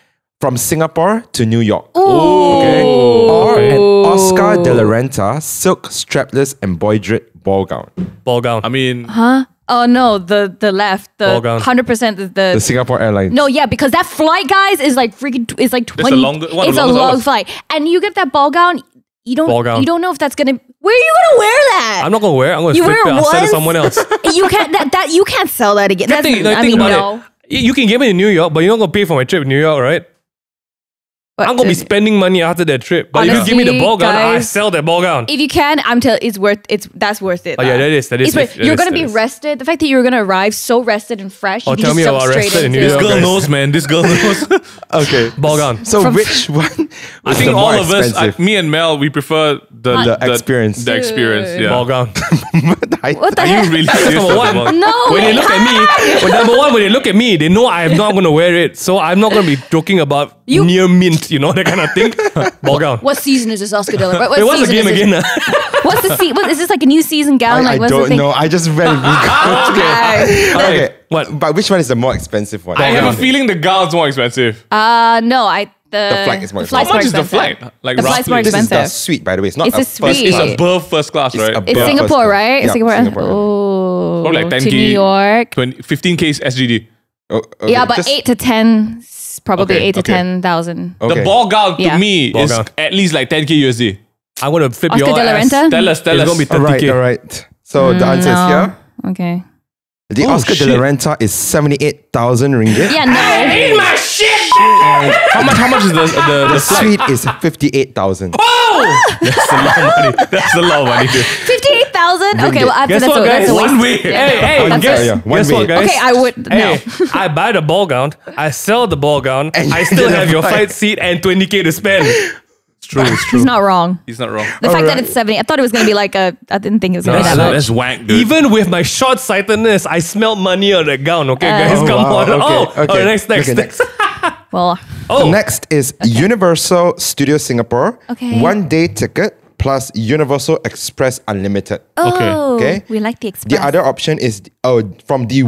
from Singapore to New York. Okay. Or Okay. an Oscar de la Renta silk strapless embroidered ball gown. Ball gown. I mean, Huh? Oh no, the left, the Ball gown. 100% The the. Singapore Airlines. No, yeah, because that flight, guys, is like freaking. It's like 20. one of It's the a longest long hours. flight, and you get that ball gown. You Ball gown. don't. You don't know if that's gonna. Where are you gonna wear that? I'm not gonna wear it. I'm gonna You flip wear it. it I'll sell it to once? someone else. You can't. That you can't sell that again. That's, think I mean, about no. it. You can get me in New York, but you're not gonna pay for my trip in New York, right? But I'm gonna be spending money after that trip. But if you give me the Honestly, ball gown, I guys, sell that ball gown. If you can, that's worth it. Oh yeah, that is. It's worth- you're gonna be rested. The fact that you're gonna arrive so rested and fresh. Oh, you can tell just me jump about straight rested in New into- York. this girl knows, man. This girl knows. Okay. Ball gown. So which one? I is think the all more of us, expensive? me and Mel, we prefer the experience. The experience, yeah. Ball gown. What the Are heck? you really serious? Number one. about- No. When they look at me, when they look at me, they know I'm not gonna wear it. So I'm not gonna be joking about You- near mint, that kind of thing. Ball gown. What season is this Oscar de la Renta? Wait, what's the season game is this? again? What's the What is this like a new season gown? I Like what's the don't thing? know. I just read it. Okay. Okay. What? But which one is the more expensive one? I have a feeling the gown's more expensive. No, the flight is more flight's How much is the expensive. flight? Like The flight's roughly? more This is the expensive. suite, by the way. It's not It's a a first suite. It's class. above first class, right? above It's first Singapore, class. right? Yeah, Singapore. Singapore. Oh, Probably like to 10K. New York. 15K is SGD. Oh, okay. Yeah, but Just- 8 to 10 probably Okay, 8 to okay. 10,000. Okay. The ball gown to Yeah. me Ball is gown. at least like 10k USD. I'm gonna flip Oscar your de la ass. Renta? Tell us. It's gonna be 30K. All right. So the answer is No. here. Okay. The Oh, Oscar de shit. la Renta is 78,000 ringgit. Yeah, no. my shit. How much is the The flight? suite is 58,000. That's a lot of money. That's a lot of money. Dude. 58,000? Okay, well, after Guess that's what, a, guys? that's a waste. One way. Hey, That's guess, it. Yeah, one guess what, way. guys? Okay, I would, no. Hey, I buy the ball gown, I sell the ball gown, And I you still didn't have your buy. flight seat and 20K to spend. It's true. It's true. He's not wrong. He's not wrong. The fact that it's 70, I thought it was going to be like I didn't think it was going to be That's, that much. that's wank, dude. Even with my short-sightedness, I smelled money on that gown. Okay, guys, Oh, come wow, on. okay, okay. Next. Okay, next. Well, Oh, The next is Universal Studio Singapore. Okay. 1 day ticket plus Universal Express Unlimited. oh, Okay. we like the express. The other option is from the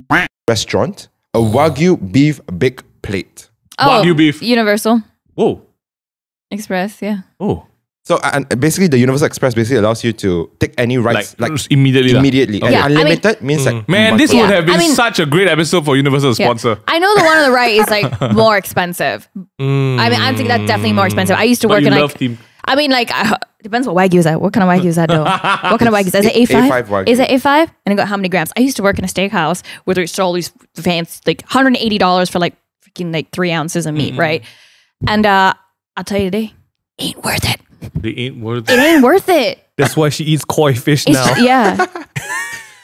restaurant, a Wagyu beef big plate. Wagyu beef. Universal Whoa. Express, yeah. Oh. So and basically the Universal Express basically allows you to take any rides like just immediately. lah. immediately. And Yeah, I mean- unlimited means like Man, this Yeah, would have been I mean- such a great episode for Universal to Yeah. sponsor. I know the one on the right is like more expensive. I mean, I think that's definitely more expensive. I used to But work you in love like. team. I mean, like, depends what Wagyu is that. What kind of Wagyu is that though? What kind of Wagyu is that? Is it A5? A5 Wagyu. Is it A5? And it got how many grams? I used to work in a steakhouse where there's all these fancy, like $180 for like freaking like 3 ounces of meat, right? And I'll tell you today, ain't worth it. They ain't worth It it. ain't worth it. that's why she eats koi fish It's now. yeah.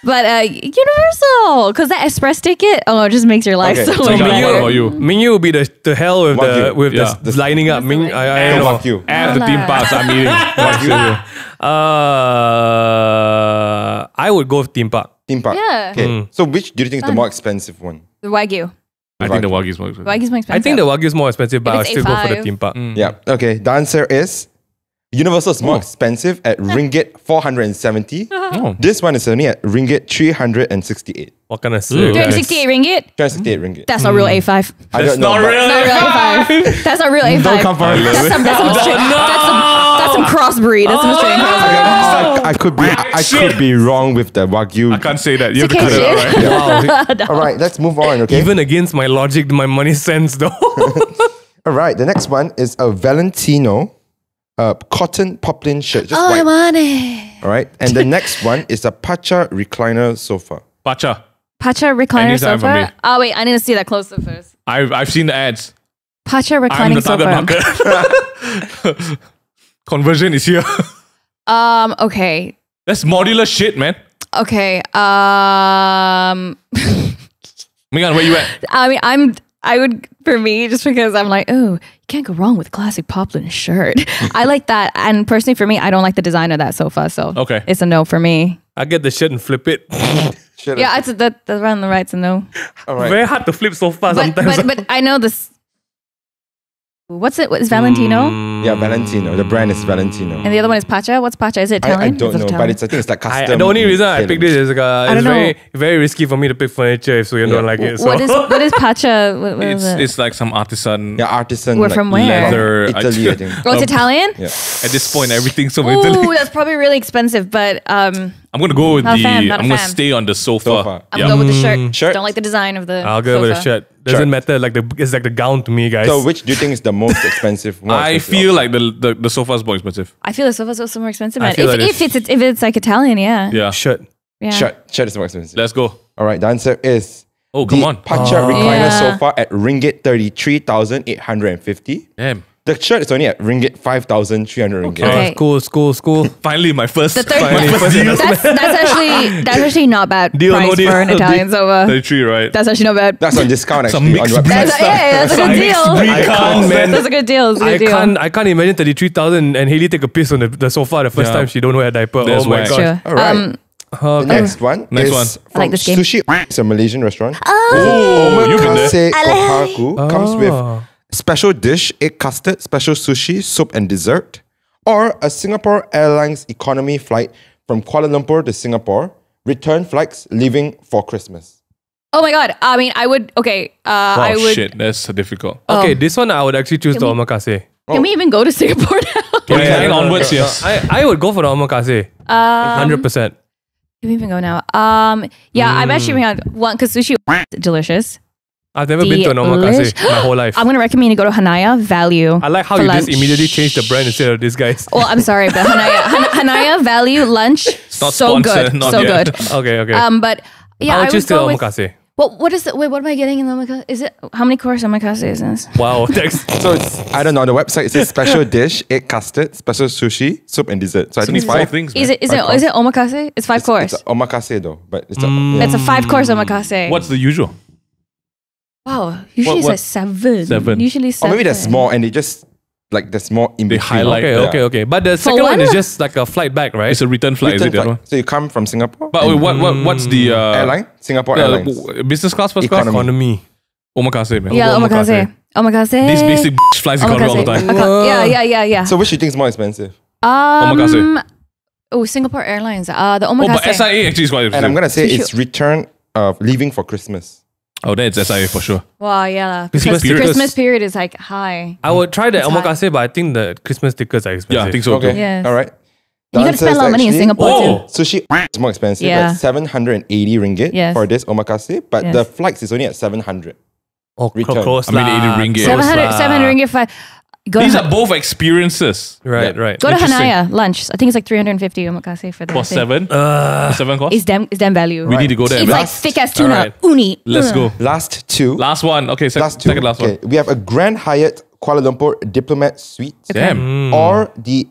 But Universal, because that express ticket, it just makes your life Okay, so so much Ming, better. what about you? Ming will be the hell with Wagyu. Yeah. the lining up. Ming, I don't know. Wagyu. As the theme parks I'm eating. I would go with theme park. Theme park. Yeah. Okay. So which do you think is the more expensive one? The Wagyu. I think the Wagyu is more expensive. Wagyu's more expensive. I think the Wagyu is more expensive, but If I'll it's still go for the A5. theme park. Yeah. Okay. The answer is Universal is more expensive at ringgit 470. Oh. This one is only at ringgit 368. What kind of Ooh. 268 ringgit? 368 ringgit. That's not real A5. I That's don't know. not but- real. Not real A5. That's not real A5. Don't come for it. That's some that's some crossbreed. That's some straight crossbreed. I could be wrong with the Wagyu. I can't say that. You have to It's cut it okay, out, right? Wow. All right, let's move on, okay? Even against my logic, my money sense though. All right, the next one is a Valentino cotton poplin shirt. Just I white. want it. All right, and the next one is a Pacha recliner sofa. Pacha. Pacha recliner Anytime for me. sofa. Oh wait, I need to see that closer first. I've seen the ads. Pacha I'm reclining the target sofa. market. Conversion is here. Okay. That's modular shit, man. Okay. Megan, where you at? I mean, I would, for me, just because I'm like, oh, you can't go wrong with a classic poplin shirt. I like that. And personally, for me, I don't like the design of that sofa. So Okay. it's a no for me. I get the shit and flip it. Shit, Yeah, it's the run the right's a no. all right. Very hard to flip so fast But, sometimes. but I know this. What's it? What's Valentino? Yeah, Valentino. The brand is Valentino. And the other one is Pacha. What's Pacha? Is it Italian? I don't Is it know, but Italian? I think it's like custom. The only reason I picked this is I it's don't very, know. very risky for me to pick furniture if so you don't like it. So. What is Pacha? What is it? It's like some artisan Yeah, artisan. We're like, from where? leather. Italy, I think. Oh, it's Italian? Yeah. At this point, everything's so Ooh, Italy. that's probably really expensive, but I'm gonna go with Not a fan, not a I'm gonna fan. stay on the sofa. Sofa. I'm Yeah. going with the shirt. Shirt? Don't like the design of the I'll go with a sofa. shirt. Doesn't Shirt. matter. Like it's like the gown to me, guys. So which do you think is the most expensive? More I expensive feel option? like the sofa is more expensive. I feel the sofa's also more expensive. I Man. feel like If it's like Italian, yeah. Yeah. shirt. Yeah. Shirt is more expensive. Let's go. All right, the answer is Oh, come the on. Pacha recliner Yeah. sofa at ringgit 33,850. Damn. The shirt is only at ringgit 5,300 ringgit. Okay. School. Finally, my first. The third finally, one. first deal. that's actually not bad Deal or price no deal? for an Italian sofa. 33, right? That's actually not bad. That's on discount Some actually on mixed the breed. website. That's a good deal. I can't, man. That's a good deal. It's a good deal. I can't imagine 33,000 and Haley take a piss on the sofa the first Yeah. time she don't wear a diaper. That's oh my whack. god. Sure. All right. The next one Next is one. I from like this game. Sushi. It's a Malaysian restaurant. Oh, you've been there. Omakase Kohaku comes with Oh. special dish, egg custard, special sushi, soup and dessert, or a Singapore Airlines economy flight from Kuala Lumpur to Singapore, return flights leaving for Christmas. Oh my god. I mean, I would. Okay. I Oh would. shit, that's difficult. Okay, this one I would actually choose the Can we- omakase. Can we even go to Singapore now? Hang onwards, yes. I would go for the omakase. 100%. Can we even go now? Yeah, I'm actually bringing out one because sushi is delicious. I've never been to an omakase my whole life. I'm gonna recommend you go to Hanaya Value. I like how for you lunch. just immediately changed the brand instead of this guys. Well, I'm sorry, but Hanaya Value lunch not so sponsored, good, not so yet. good. Okay. But yeah, I I would choose would go the with. omakase. What is it? Wait, what am I getting in the omakase? Is it how many course omakase is this? Wow, thanks. So it's, I don't know, the website it says special dish, egg custard, special sushi, soup and dessert. So I think it's Five five. things. Is man. it is it omakase? It's 5 course. It's a omakase though, but it's It's a 5 course omakase. What's the usual? Wow, usually what- it's at 7. 7. Usually or 7. maybe there's more and they just like there's more in They between. highlight. Okay. But the second one one? is just like a flight back, right? It's a return flight. Return Is it the other flight. one? So you come from Singapore. But wait, what's the airline? Singapore Airlines. business class, first class? Economy. Omakase, man. Yeah, Omakase. omakase. These basic flies economy all the time. Yeah. So which do you think is more expensive? Omakase. Oh, Singapore Airlines. The Oh, omakase. but SIA actually is quite And I'm expensive. gonna say Sushi. it's return of leaving for Christmas. Oh, then it's SIA for sure. Wow, yeah. Christmas Because period. Christmas period is like high. I would try the It's high. omakase, but I think the Christmas stickers are expensive. Yeah, I think so Okay. too. Yes. All right. You gotta spend a lot of money in Singapore Oh. too. Sushi is more expensive, Yeah. at 780 ringgit Yes. for this omakase, but Yes. the flights is only at 700. Oh, Return. close I mean, lah. 80 ringgit. 700 ringgit. Go These to, are both experiences. Right. go to Interesting. Hanaya lunch. I think it's like 350 omakase for the For thing. 7? 7 cost? It's damn value. We need to go there. It's man. like thick as tuna. Alright. Uni. Let's go. Last two. Last one. Okay, Last two. second last one. Okay, we have a Grand Hyatt Kuala Lumpur Diplomat Suite. Damn. Or the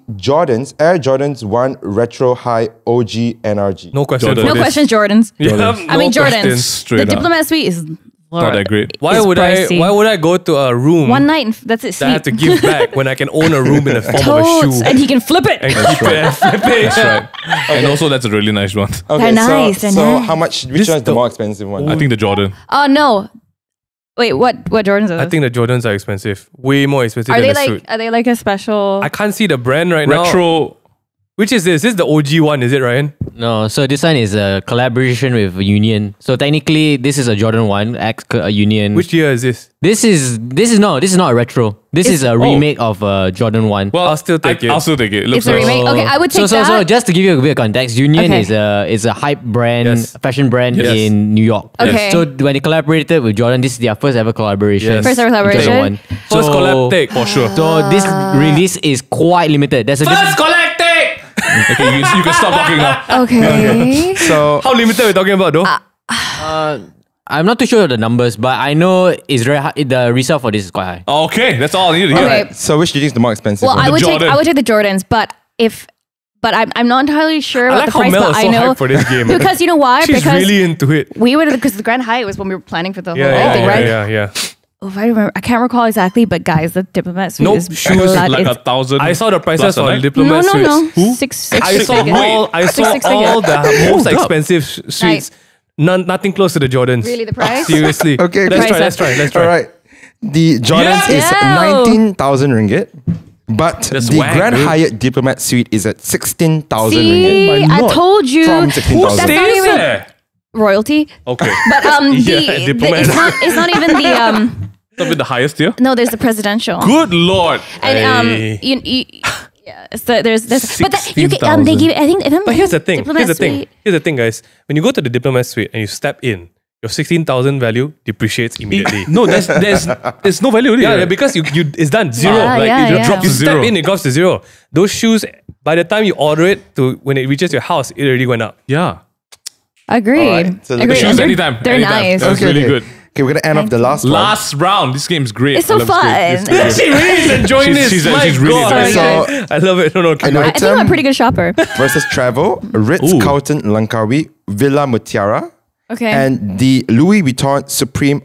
Air Jordans 1 Retro High OG NRG. No question. Jordan. for No this. questions, Jordans. Yeah, I mean no Jordans. questions. Straight the up. Diplomat Suite is Not that great. Why It's would pricey. I would I go to a room One night and that's it. that I have to Sleep. give back when I can own a room in the form of a Totes, shoe and he can flip it. and keep it and flip it? That's right. And also, that's a really nice one. Okay, They're nice, they're so nice. how much? Which one is the more expensive one? I think the Jordan. Oh no. Wait, what Jordans are I those? think the Jordans are expensive. Way more expensive Are than they the like suit. are they like a special I can't see the brand right now. Retro. Which is this? This is the OG one, is it, Ryan? No, so this one is a collaboration with Union. So technically, this is a Jordan 1 Union. Which year is this? This is not a retro. This is a remake of Jordan 1. Well, I'll still take it. I'll still take it. It looks It's a nice. remake. Okay, I would take so that. just to give you a bit of context, Union Okay. is a hype brand, Yes. fashion brand Yes. in New York. Okay. So when they collaborated with Jordan, this is their first ever collaboration. Yes. First ever collaboration? Jordan 1. First collab take. For sure. So this release is quite limited. There's a collab take! Okay, you can stop talking now. Okay. So How limited are we talking about though? I'm not too sure of the numbers, but I know it's very high. The resale for this is quite high. Okay, that's all I need to hear. Okay. so which do you think is the more expensive Well, one? I would Jordan. take the Jordans, but I'm not entirely sure I about like the how price, Mel but is I so know hyped for this game. because you know why? She's because really into it. we were because the Grand Hyatt was when we were planning for the whole Yeah, thing, right? yeah. Oh, if I remember, I can't recall exactly, but guys, the Diplomat Suite Nope, is shoes blood. Like It's- 1,000. I saw the prices plus a for night. diplomat no, suits. no. Six I saw figures. all Six all figures. the most Hold up. expensive suits. Nothing close to the Jordans. Really, the price? Seriously. Okay, Let's price try. Let's try. All right. The Jordans is Yeah. 19,000 ringgit, but That's the whack, Grand dude. Hyatt Diplomat Suite is at 16,000 See, ringgit. I not? told you. From Who 16,000. That's not stays even- there? Royalty. Okay. But Yeah, Diplomat. it's not even the Not with the highest tier? no, there's the presidential. Good lord. And Hey. yeah, so there's but that, you can, they 16,000. give I think But here's the thing. Diplomat Suite- Here's the thing, guys. When you go to the diplomat suite and you step in, your 16,000 value depreciates immediately. No, there's no value. Yeah, because you it's done zero. Yeah, like yeah, it yeah. drops. You to step zero. in, it goes to zero. Those shoes, by the time you order it to when it reaches your house, it already went up. Yeah. Agreed. Alright, so the Agreed. Shoes And they're- anytime. They're anytime. nice. That's really good. Okay, we're gonna end off the last one. Last round. This game's great. It's so I love this game. fun. It's great. She really is enjoying She's- this. she's- My she's really God. enjoying it. I love it. No, keep I know going. I think I'm a pretty good shopper. versus Travel, Ritz-Carlton Langkawi, Villa Mutiara, Okay. and the Louis Vuitton Supreme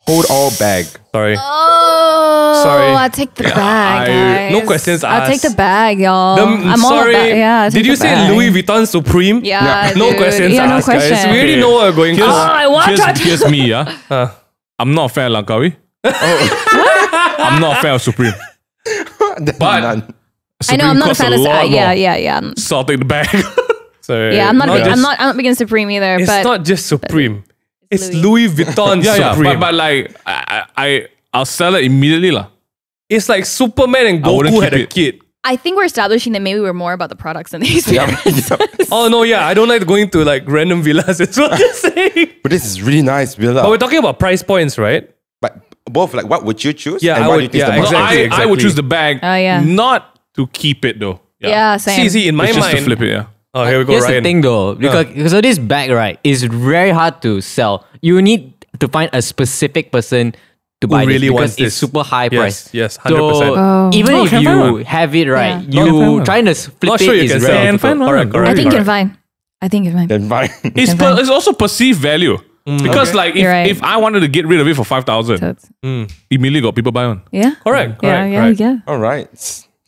Hold All bag. Sorry. oh, Sorry. I take the bag, guys. No questions I'll take asked. the bag, y'all. I'm sorry. all about yeah. I'll Did take you the say bag. Louis Vuitton Supreme? Yeah. No dude. questions Yeah, no asked, guys. question. We already know what we're going Here's, for. I want that. here's me, yeah. I'm not a fan of Langkawi. I'm not a fan of Supreme. But None. I know I'm not a fan of lot more. yeah. So I'll take the bag. Sorry. Yeah, I'm not just- I'm not big in Supreme either, It's but not just Supreme. It's Louis. Louis Vuitton yeah, Supreme. but like I'll sell it immediately lah. It's like Superman and I wouldn't Goku keep had a it. kid. I think we're establishing that maybe we're more about the products than the experience. Oh no, yeah, I don't like going to like random villas. That's what I'm saying. But this is really nice, Villa. But we're talking about price points, right? both. Like, what would you choose? Yeah, and I why would- do you think yeah, the most? exactly. I would choose the bag. Oh, yeah. Not to keep it though. Yeah, same. See, in my It's just to mind, flip it. Yeah. oh, here we go, Here's Ryan. the thing though, because so this bag, right, is very hard to sell. You need to find a specific person to buy really this wants because it's this. super high Yes, price. yes, 100%. Oh. Even Oh, if can find you one. have it right, Yeah. Can find you one. trying to flip Not sure it you is can very sell. Can find difficult. one. Correct, correct. I think correct. you're fine. I think you're fine. Then fine. It's, fine. it's also perceived value. Because like You're right. if I wanted to get rid of it for 5,000, So it's- immediately got people buy one. yeah. Correct, Yeah, correct, yeah, correct. yeah. All right.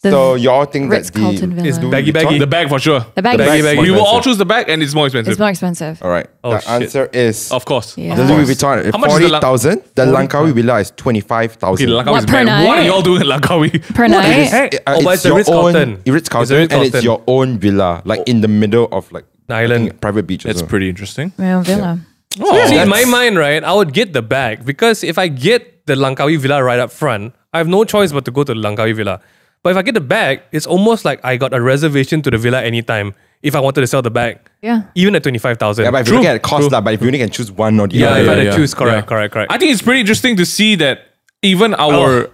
The So y'all think that Ritz-Carlton the Villa. is Louis Baggy, Vuitton? baggy. The bag for sure. The bag baggy, is baggy. We will all expensive. choose the bag and it's more expensive. it's more expensive. All right. Oh, the shit. answer is Of course. Yeah. the Louis Vuitton. How much is the 40,000. The Langkawi Villa is 25,000. Okay, Langkawi What, is per bad. night? What are y'all doing in Langkawi? Per night. Hey, oh, but it's the your Ritz-Carlton. own Ritz-Carlton, It's a and it's Ritz-Carlton. your own villa, like in the middle of like The island. I think private beach. That's also. pretty interesting. Real villa. Oh, See, in my mind, right, I would get the bag because if I get the Langkawi Villa right up front, I have no choice but to go to the Langkawi Villa. But if I get the bag, it's almost like I got a reservation to the villa anytime if I wanted to sell the bag. Yeah. Even at 25,000. Yeah, but if you look at cost, but if you only can choose one or the Yeah, other, if I had to yeah. choose, correct, Yeah. correct, correct. I think it's pretty interesting to see that even our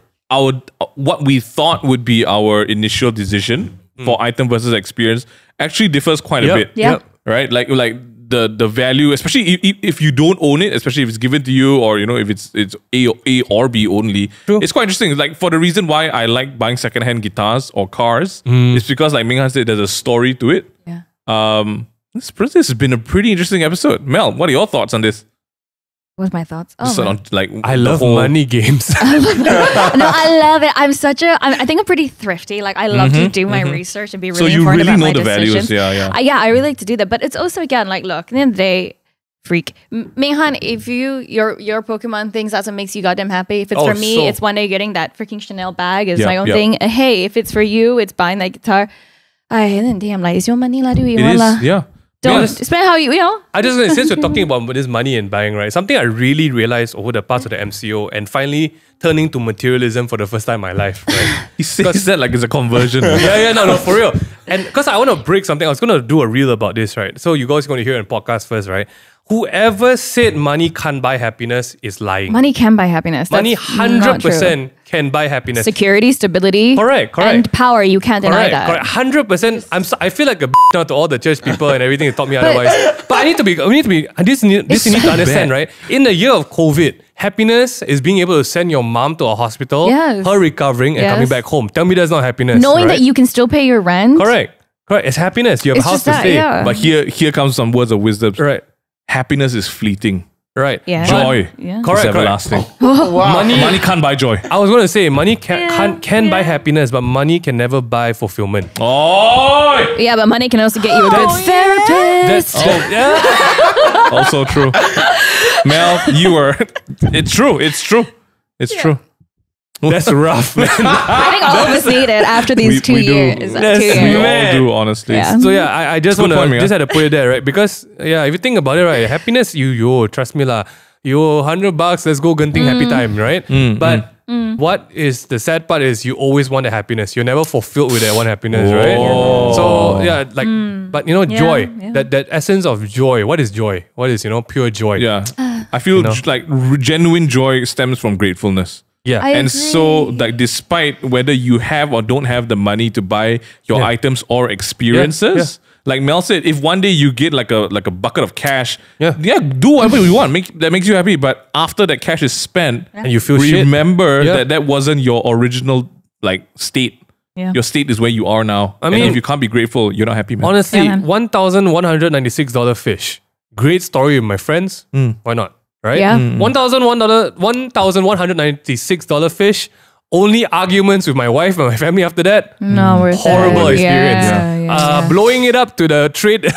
what we thought would be our initial decision for item versus experience actually differs quite a Yep, bit. Yeah. yep. Right? Like the value, especially if you don't own it, especially if it's given to you, or if it's A or B only. True. It's quite interesting. Like for the reason why I like buying secondhand guitars or cars, it's because like Ming Han said, there's a story to it. Yeah. This has been a pretty interesting episode. Mel, what are your thoughts on this? What's my thoughts? Oh, Just man. on, like I the love whole- money games. No, I love it. I think I'm pretty thrifty. Like I love to do my research and be really So you informed really about know my the values. decisions. Yeah. Yeah, I really like to do that. But it's also again like, look, at the end of the day, freak. Minghan, if your Pokemon things, that's what makes you goddamn happy. If it's Oh, for me, so- it's one day getting that freaking Chanel bag. It's Yeah, my own yeah. thing. Hey, if it's for you, it's buying that guitar. Then damn, like it's your money, lah. Do what you It want, lah. is. Yeah. Don't Yeah. spend how you know. I just since we're talking about this money and buying, right? Something I really realized over the past of the MCO and finally turning to materialism for the first time in my life, right? He says that like it's a conversion. No, for real. And because I want to break something, I was going to do a reel about this, right? So you guys are going to hear it in podcast first, right? Whoever said money can't buy happiness is lying. Money can buy happiness. Money That's not true. 100% can buy happiness. Security, stability, Correct. and power. You can't deny that. Correct. 100%. I feel like a now to all the church people and everything that taught me otherwise. But I need to be. This you need to understand, right? In the year of COVID, happiness is being able to send your mom to a hospital, Yes. her recovering and Yes. coming back home. Tell me that's not happiness. Knowing right? that you can still pay your rent. Correct. It's happiness. You have It's a house just to that, stay. yeah. But here comes some words of wisdom. Right. Happiness is fleeting. Right. Yeah. Joy Yeah. is Correct. everlasting. Money. Money can't buy joy. I was going to say money can buy Yeah. happiness, but money can never buy fulfillment. Oh, Yeah, but money can also get you a good therapist. also true. Mel, you were. It's true. It's true. It's true. That's rough, man. I think all of us need it after these We 2 do. years. That's 2 We years. Man. all do, honestly. Yeah. So yeah, I just Good want point, to Mia. just had to put it there, right? Because yeah, if you think about it, right, happiness, trust me lah, $100, let's go Genting happy time, right? But what is the sad part is you always want the happiness. You're never fulfilled with that one happiness, right? Oh. So yeah, like, but joy, yeah. that essence of joy. What is joy? What is pure joy? Yeah. I feel like genuine joy stems from gratefulness. yeah. I And so, agree. like, despite whether you have or don't have the money to buy your Yeah. items or experiences, like Mel said, if one day you get like a bucket of cash, Yeah. do whatever you want. That makes you happy. But after that cash is spent, And you feel shit. remember Yeah. that wasn't your original like state. Yeah. Your state is where you are now. I And mean- if you can't be grateful, you're not happy, man. Honestly, Yeah, man. $1,196 fish. Great story with my friends. Why not? Right? Yeah. $1,196 fish. Only arguments with my wife and my family after that. No, we're Horrible sad. experience. Yeah. Blowing it up to the trade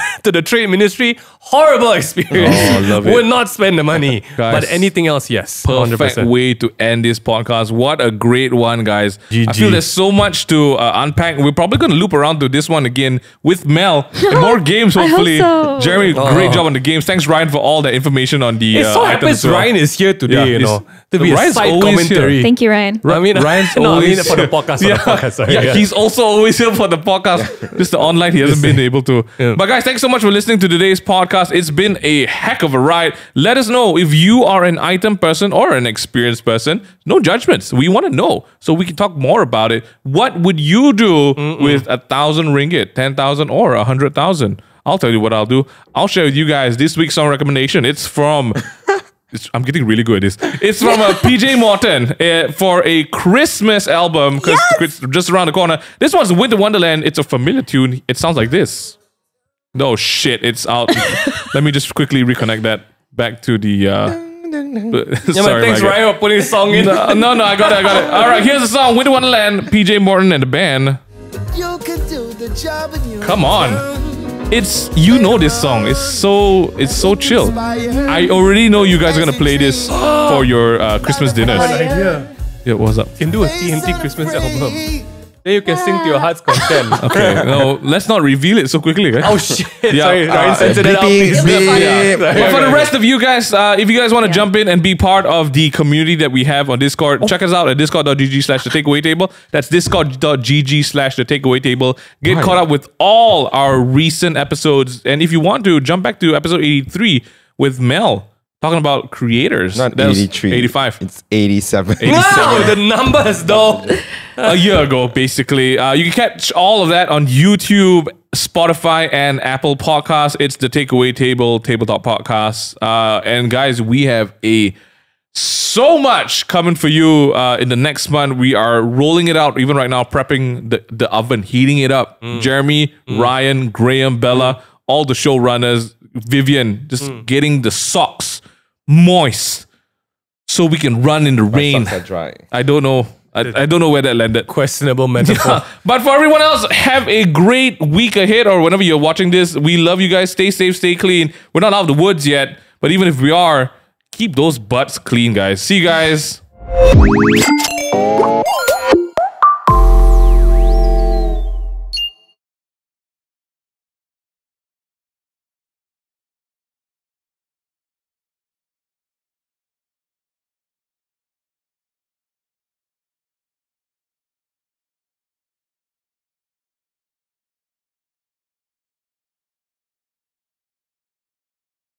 ministry. Horrible experience. Oh, love it. Would not spend the money. Guys, But anything else, yes. Perfect 100%. way to end this podcast. What a great one, guys. I GG. feel there's so much to unpack. We're probably going to loop around to this one again with Mel and more games, I hope hopefully. so. Jeremy, great job on the games. Thanks, Ryan, for all that information on the It so items happens as well. Ryan is here today, Yeah, to be a Ryan's side always commentary. here. Thank you, Ryan. I mean, Ryan's No, I mean always for the podcast. For the podcast, sorry. yeah, he's also always here for the podcast. Just the online, he hasn't been able to. Yeah. But guys, thanks so much for listening to today's podcast. It's been a heck of a ride. Let us know if you are an item person or an experienced person. No judgments. We want to know so we can talk more about it. What would you do with 1,000 ringgit, 10,000 or 100,000? I'll tell you what I'll do. I'll share with you guys this week's song recommendation. It's from... I'm getting really good at this. It's from PJ Morton for a Christmas album because it's just around the corner. This one's Winter Wonderland. It's a familiar tune. It sounds like this. No shit, it's out. Let me just quickly reconnect that back to the... Sorry, thanks Ryan for putting the song in. No, I got it. All right, here's the song, Winter Wonderland, PJ Morton and the band. You can do the job and you Come on. It's, you know this song. It's so chill. I already know you guys are gonna play this for your Christmas dinners. Yeah, what's up? You can do a TMT Christmas album. Then you can sing to your heart's content. Okay, no, let's not reveal it so quickly, guys. Oh shit! Yeah. Sorry, Ryan censored it out. Please. But for the rest of you guys, if you guys want to jump in and be part of the community that we have on Discord, check us out at discord.gg/thetakeawaytable. That's discord.gg/thetakeawaytable. Get caught up with all our recent episodes. And if you want to, jump back to episode 83 with Mel. Talking about creators. Not That was 83. 85. It's 87. Wow, the numbers though. A year ago, basically. You can catch all of that on YouTube, Spotify, and Apple Podcasts. It's the Takeaway Table, Tabletop Podcast. And guys, we have so much coming for you in the next month. We are rolling it out even right now, prepping the oven, heating it up. Jeremy, Ryan, Graham, Bella, all the showrunners, Vivian, just getting the socks moist so we can run in the rain. Socks are dry. I don't know. I don't know where that landed. Questionable metaphor. Yeah. But for everyone else, have a great week ahead or whenever you're watching this. We love you guys. Stay safe, stay clean. We're not out of the woods yet, but even if we are, keep those butts clean, guys. See you guys.